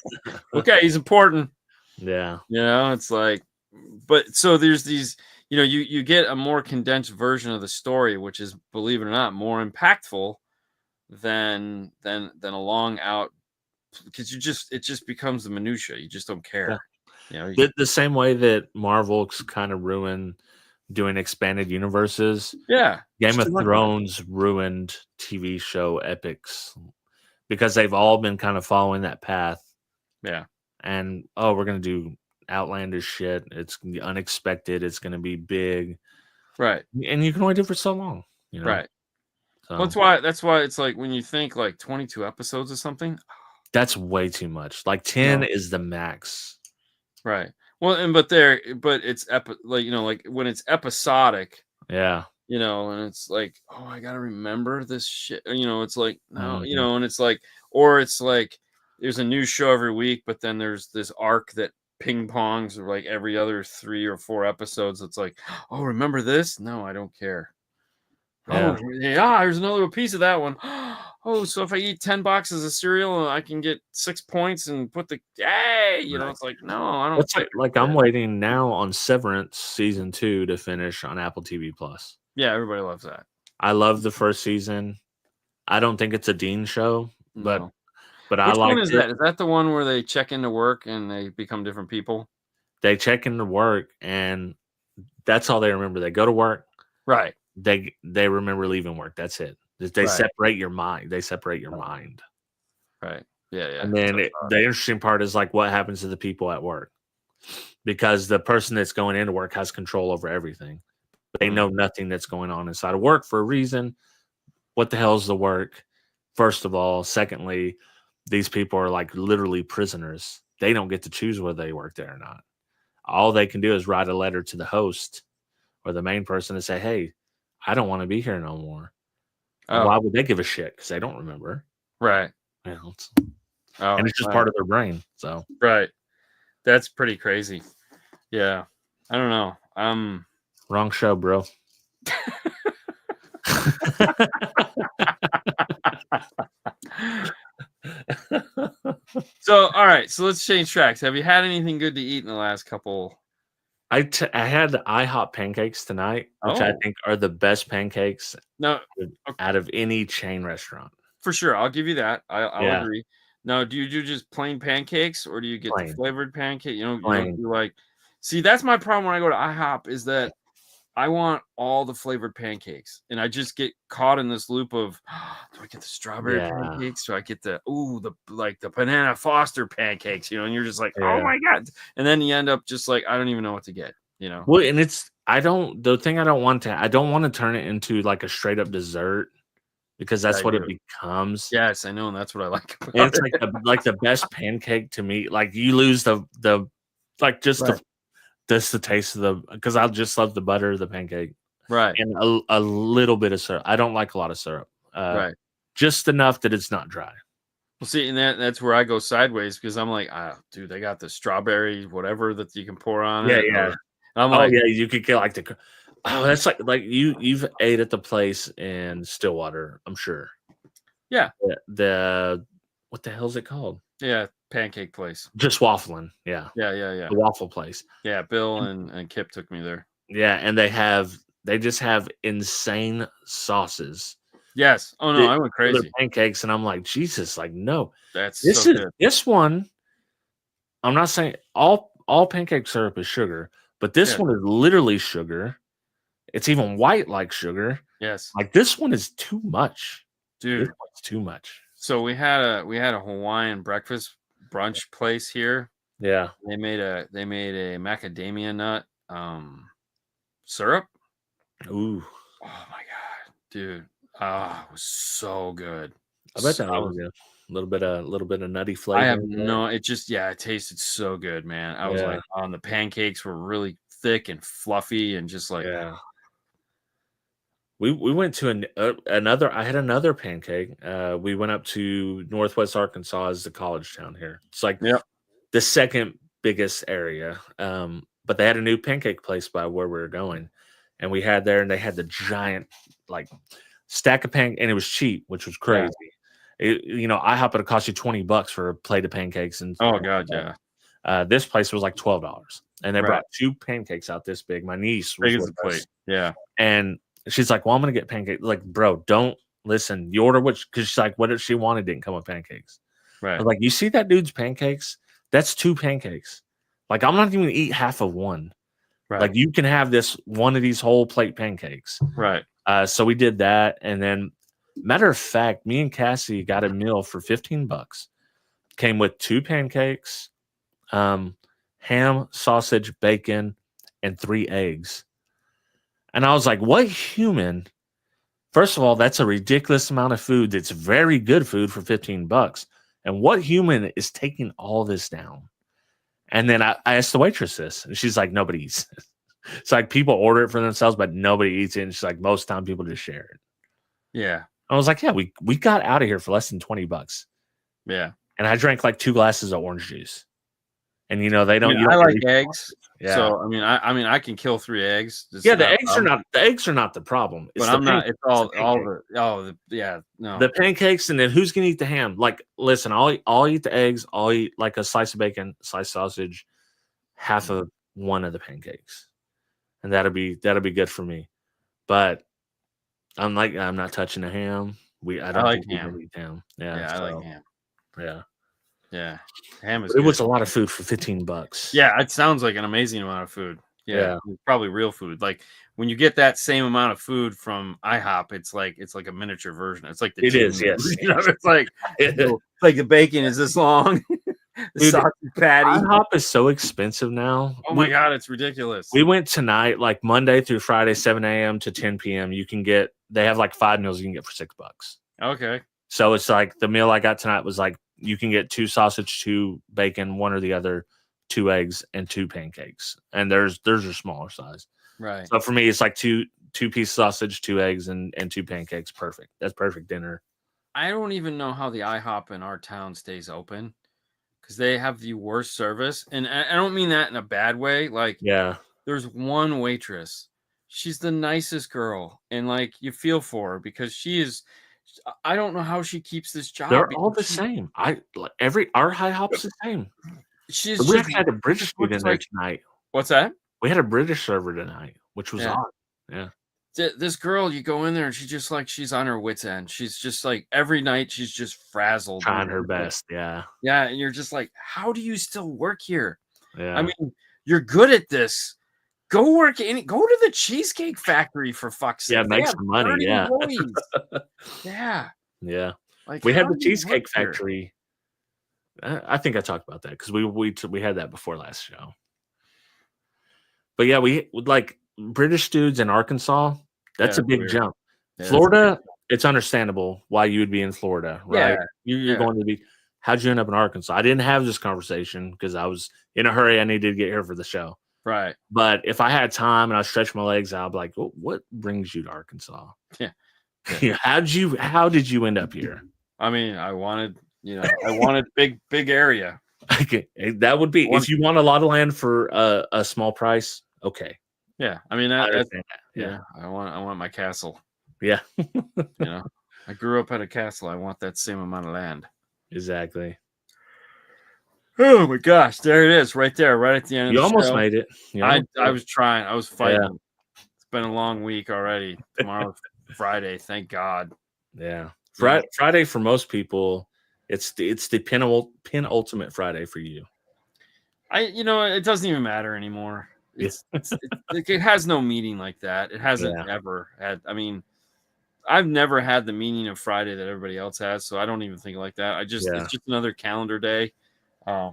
A: Okay, he's important.
B: Yeah.
A: You know, it's like, but so there's these, you know, you get a more condensed version of the story, which is, believe it or not, more impactful than a long out, because it just becomes the minutia. You just don't care.
B: Yeah. You know, the same way that Marvel's kind of ruined doing expanded universes.
A: Yeah.
B: Game of Thrones ruined TV show epics because they've all been kind of following that path.
A: Yeah.
B: And we're going to do outlandish shit. It's going to be unexpected. It's going to be big.
A: Right.
B: And you can only do it for so long, you know?
A: Right.
B: So
A: well, that's why it's like when you think like 22 episodes or something.
B: That's way too much. Like 10 is the max.
A: Right. Well, but it's like, you know, like when it's episodic.
B: Yeah.
A: You know, and it's like, oh, I gotta remember this shit. You know, it's like, no, you know, and it's like, or it's like there's a new show every week, but then there's this arc that ping pongs like every other 3 or 4 episodes. It's like, oh, remember this? No, I don't care.
B: Yeah.
A: Oh, yeah, there's another piece of that one. Oh, so if I eat 10 boxes of cereal, I can get 6 points and put the you know, it's like, no, I don't.
B: It's like I'm waiting now on Severance season 2 to finish on Apple TV Plus.
A: Yeah, everybody loves that.
B: I love the first season. I don't think it's a Dean show, but I
A: like. Which one is that? Is
B: it.
A: that the one where they check into work and they become different people?
B: They check into work and that's all they remember. They go to work.
A: Right.
B: They remember leaving work. That's it. They separate your mind. They separate your mind.
A: Right. Yeah. Yeah.
B: And then the interesting part is like what happens to the people at work, because the person that's going into work has control over everything. They know nothing that's going on inside of work for a reason. What the hell is the work? First of all. Secondly, these people are like literally prisoners. They don't get to choose whether they work there or not. All they can do is write a letter to the host or the main person and say, hey, I don't want to be here no more. Why would they give a shit? Because they don't remember.
A: Right.
B: You know, and it's just part of their brain. So
A: right. That's pretty crazy. Yeah. I don't know.
B: Wrong show, bro.
A: So, all right. So let's change tracks. Have you had anything good to eat in the last couple?
B: I had IHOP pancakes tonight, which I think are the best pancakes out of any chain restaurant.
A: For sure. I'll give you that. I'll agree. Now, do you do just plain pancakes or do you get the flavored pancake? You don't do like, see, that's my problem when I go to IHOP is that I want all the flavored pancakes and I just get caught in this loop of, do I get the strawberry pancakes? Do I get the banana Foster pancakes, you know, and you're just like, oh my God. And then you end up just like, I don't even know what to get, you know?
B: Well, and I don't want to turn it into like a straight up dessert, because that's what it becomes.
A: Yes, I know, and that's what I like about
B: it's like the best pancake to me. Like you lose the taste of because I just love the butter of the pancake,
A: right,
B: and a little bit of syrup. I don't like a lot of syrup,
A: right,
B: just enough that it's not dry.
A: Well, see, and that's where I go sideways because I'm like, dude, they got the strawberry whatever that you can pour on it.
B: Yeah.
A: I'm like,
B: you could get like that's like you've ate at the place in Stillwater, I'm sure.
A: Yeah.
B: The what the hell is it called?
A: Yeah, pancake place.
B: Just waffling. Yeah.
A: The
B: waffle place.
A: Yeah, Bill and Kip took me there.
B: Yeah, and they just have insane sauces.
A: Yes. Oh no, I went crazy.
B: Pancakes, and I'm like, Jesus, like no.
A: Good.
B: This one. I'm not saying all pancake syrup is sugar, but this one is literally sugar. It's even white like sugar.
A: Yes.
B: Like this one is too much.
A: Dude,
B: it's too much.
A: So we had a Hawaiian breakfast brunch place here.
B: Yeah.
A: They made a macadamia nut syrup.
B: Ooh.
A: Oh my God, dude. It was so good.
B: I bet that was a little bit of nutty flavor.
A: I have it tasted so good, man. I was like, the pancakes were really thick and fluffy and just like
B: We went to another. I had another pancake. We went up to Northwest Arkansas, as the college town here. It's like the second biggest area. But they had a new pancake place by where we were going, and we had there, and they had the giant like stack of pancakes, and it was cheap, which was crazy. IHOP would cost you $20 for a plate of pancakes, and
A: oh God, yeah.
B: This place was like $12, and they brought 2 pancakes out this big. My niece was
A: big as a plate,
B: and she's like, well, I'm going to get pancakes. Like, bro, don't listen. You order because she's like, what she wanted didn't come with pancakes.
A: Right.
B: I was like, you see that dude's pancakes? That's 2 pancakes. Like, I'm not even going to eat half of one.
A: Right.
B: Like you can have one of these whole plate pancakes.
A: Right.
B: So we did that, and then matter of fact, me and Cassie got a meal for $15. Came with 2 pancakes, ham, sausage, bacon, and 3 eggs. And I was like, what human? First of all, that's a ridiculous amount of food. That's very good food for $15. And what human is taking all this down? And then I asked the waitress this, and she's like, nobody eats it. It's like people order it for themselves, but nobody eats it. And she's like, most time people just share it.
A: Yeah.
B: I was like, yeah, we got out of here for less than $20.
A: Yeah.
B: And I drank like 2 glasses of orange juice. And they don't.
A: I like eggs. Yeah. So I can kill 3 eggs.
B: Yeah, the eggs are not the problem.
A: But I'm not. It's all the no.
B: The pancakes, and then who's gonna eat the ham? Like, listen, I'll eat the eggs. I'll eat like a slice of bacon, slice sausage, half of one of the pancakes, and that'll be good for me. But I'm not touching the ham. I don't
A: like
B: think
A: ham.
B: We eat ham.
A: Yeah, I like ham.
B: Yeah.
A: Yeah, ham is.
B: It was a lot of food for $15.
A: Yeah, it sounds like an amazing amount of food. Yeah, probably real food. Like when you get that same amount of food from IHOP, it's like a miniature version. It's like
B: it is. Yes,
A: it's like the bacon is this long. The sausage patty.
B: IHOP is so expensive now.
A: Oh my god, it's ridiculous.
B: We went tonight, like Monday through Friday, 7 a.m. to 10 p.m. They have like 5 meals you can get for $6.
A: Okay.
B: So it's like the meal I got tonight was like you can get 2 sausage, 2 bacon, one or the other, 2 eggs, and 2 pancakes. And theirs are smaller size.
A: Right.
B: So for me, it's like two piece sausage, 2 eggs, and 2 pancakes. Perfect. That's perfect dinner.
A: I don't even know how the IHOP in our town stays open because they have the worst service. And I don't mean that in a bad way. Like, there's one waitress. She's the nicest girl. And like, you feel for her because I don't know how she keeps this job.
B: They're all the same. Our IHOP's the same. We actually had a British dude in there tonight.
A: What's that?
B: We had a British server tonight, which was odd. Yeah.
A: This girl, you go in there and she's on her wit's end. She's just like every night she's just frazzled.
B: Trying her best. Yeah.
A: Yeah. And you're just like, how do you still work here?
B: Yeah.
A: I mean, you're good at this. Go work go to the Cheesecake Factory for fuck's sake.
B: Yeah, make some money. Yeah.
A: Yeah.
B: Yeah. Like we had the Cheesecake Factory. I think I talked about that because we had that before last show. But yeah, we like British dudes in Arkansas. That's a big jump. Yeah, Florida, it's understandable why you would be in Florida, right? Yeah. You're going to be. How'd you end up in Arkansas? I didn't have this conversation because I was in a hurry. I needed to get here for the show.
A: Right.
B: But if I had time and I stretched my legs out, I'd be like, what brings you to Arkansas?
A: Yeah.
B: How did you end up here?
A: I mean, I wanted big area.
B: Okay. That would be if you want a lot of land for a small price. Okay.
A: Yeah. I mean, that's yeah. I want my castle.
B: Yeah.
A: I grew up at a castle. I want that same amount of land.
B: Exactly.
A: Oh my gosh, there it is, right there, right at the end.
B: You almost made it.
A: I was trying. I was fighting. Yeah. It's been a long week already. Tomorrow's Friday, thank God.
B: Yeah, Friday for most people, it's the penultimate Friday for you.
A: It doesn't even matter anymore. It has no meaning like that. It hasn't ever had. I mean, I've never had the meaning of Friday that everybody else has, so I don't even think like that. It's just another calendar day. I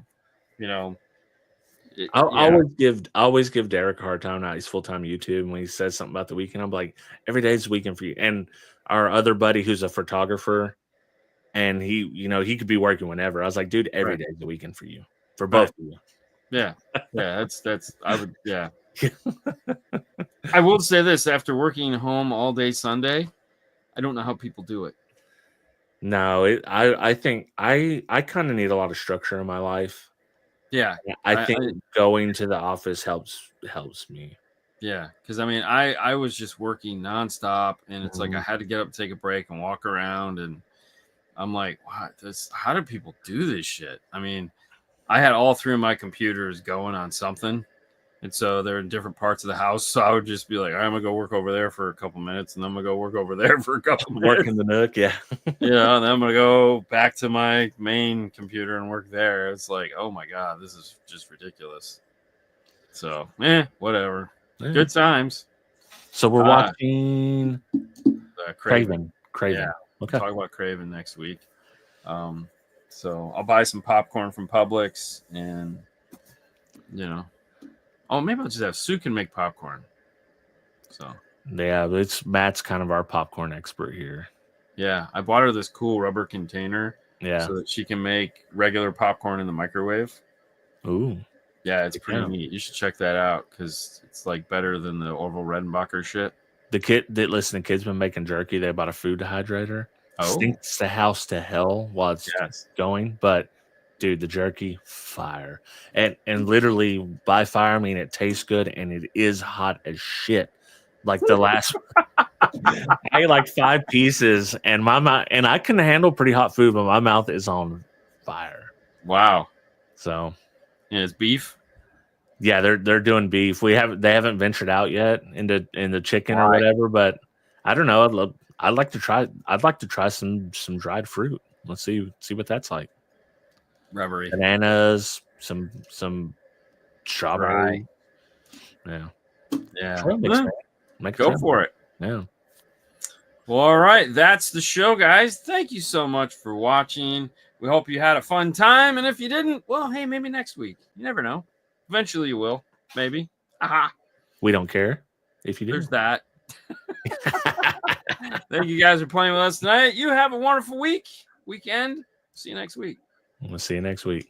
B: always give Derek a hard time now. He's full-time YouTube, when he says something about the weekend, I'm like, every day is a weekend for you. And our other buddy who's a photographer, and he could be working whenever. I was like, dude, every day is a weekend for you, for both of you.
A: Yeah. I would. Yeah. I will say this: after working home all day Sunday, I don't know how people do it.
B: No, I think I kind of need a lot of structure in my life.
A: Yeah,
B: I think going to the office helps me.
A: Yeah, because I mean, I was just working nonstop, and it's like I had to get up, take a break, and walk around, and I'm like, wow, how do people do this shit? I mean, I had all 3 of my computers going on something, and so they're in different parts of the house. So I would just be like, I'm gonna go work over there for a couple minutes, and then I'm gonna go work over there for a couple minutes.
B: Work in the nook, yeah.
A: And then I'm gonna go back to my main computer and work there. It's like, oh my god, this is just ridiculous. So, whatever. Yeah. Good times.
B: So we're watching Craven.
A: Yeah. Okay. We'll talk about Craven next week. So I'll buy some popcorn from Publix, and maybe I'll just have Sue can make popcorn. So
B: yeah, Matt's kind of our popcorn expert here.
A: Yeah, I bought her this cool rubber container.
B: Yeah,
A: so that she can make regular popcorn in the microwave.
B: Ooh.
A: Yeah, it's pretty neat. You should check that out because it's like better than the Orville Redenbacher shit.
B: The kid's been making jerky. They bought a food dehydrator. Stinks the house to hell while it's going, but dude, the jerky, fire. And literally by fire, I mean it tastes good and it is hot as shit. Like the last I ate like 5 pieces and my mouth, and I can handle pretty hot food, but my mouth is on fire.
A: Wow.
B: So
A: it's beef.
B: Yeah, they're doing beef. They haven't ventured out yet into chicken or whatever, but I don't know. I'd like to try some dried fruit. Let's see what that's like.
A: Rubbery
B: bananas, some strawberry. Yeah.
A: Go for it.
B: Yeah.
A: Well, all right. That's the show, guys. Thank you so much for watching. We hope you had a fun time. And if you didn't, well, hey, maybe next week. You never know. Eventually you will. Maybe. Aha.
B: We don't care if you do.
A: There's that. Thank you guys for playing with us tonight. You have a wonderful weekend. See you next week.
B: We'll see you next week.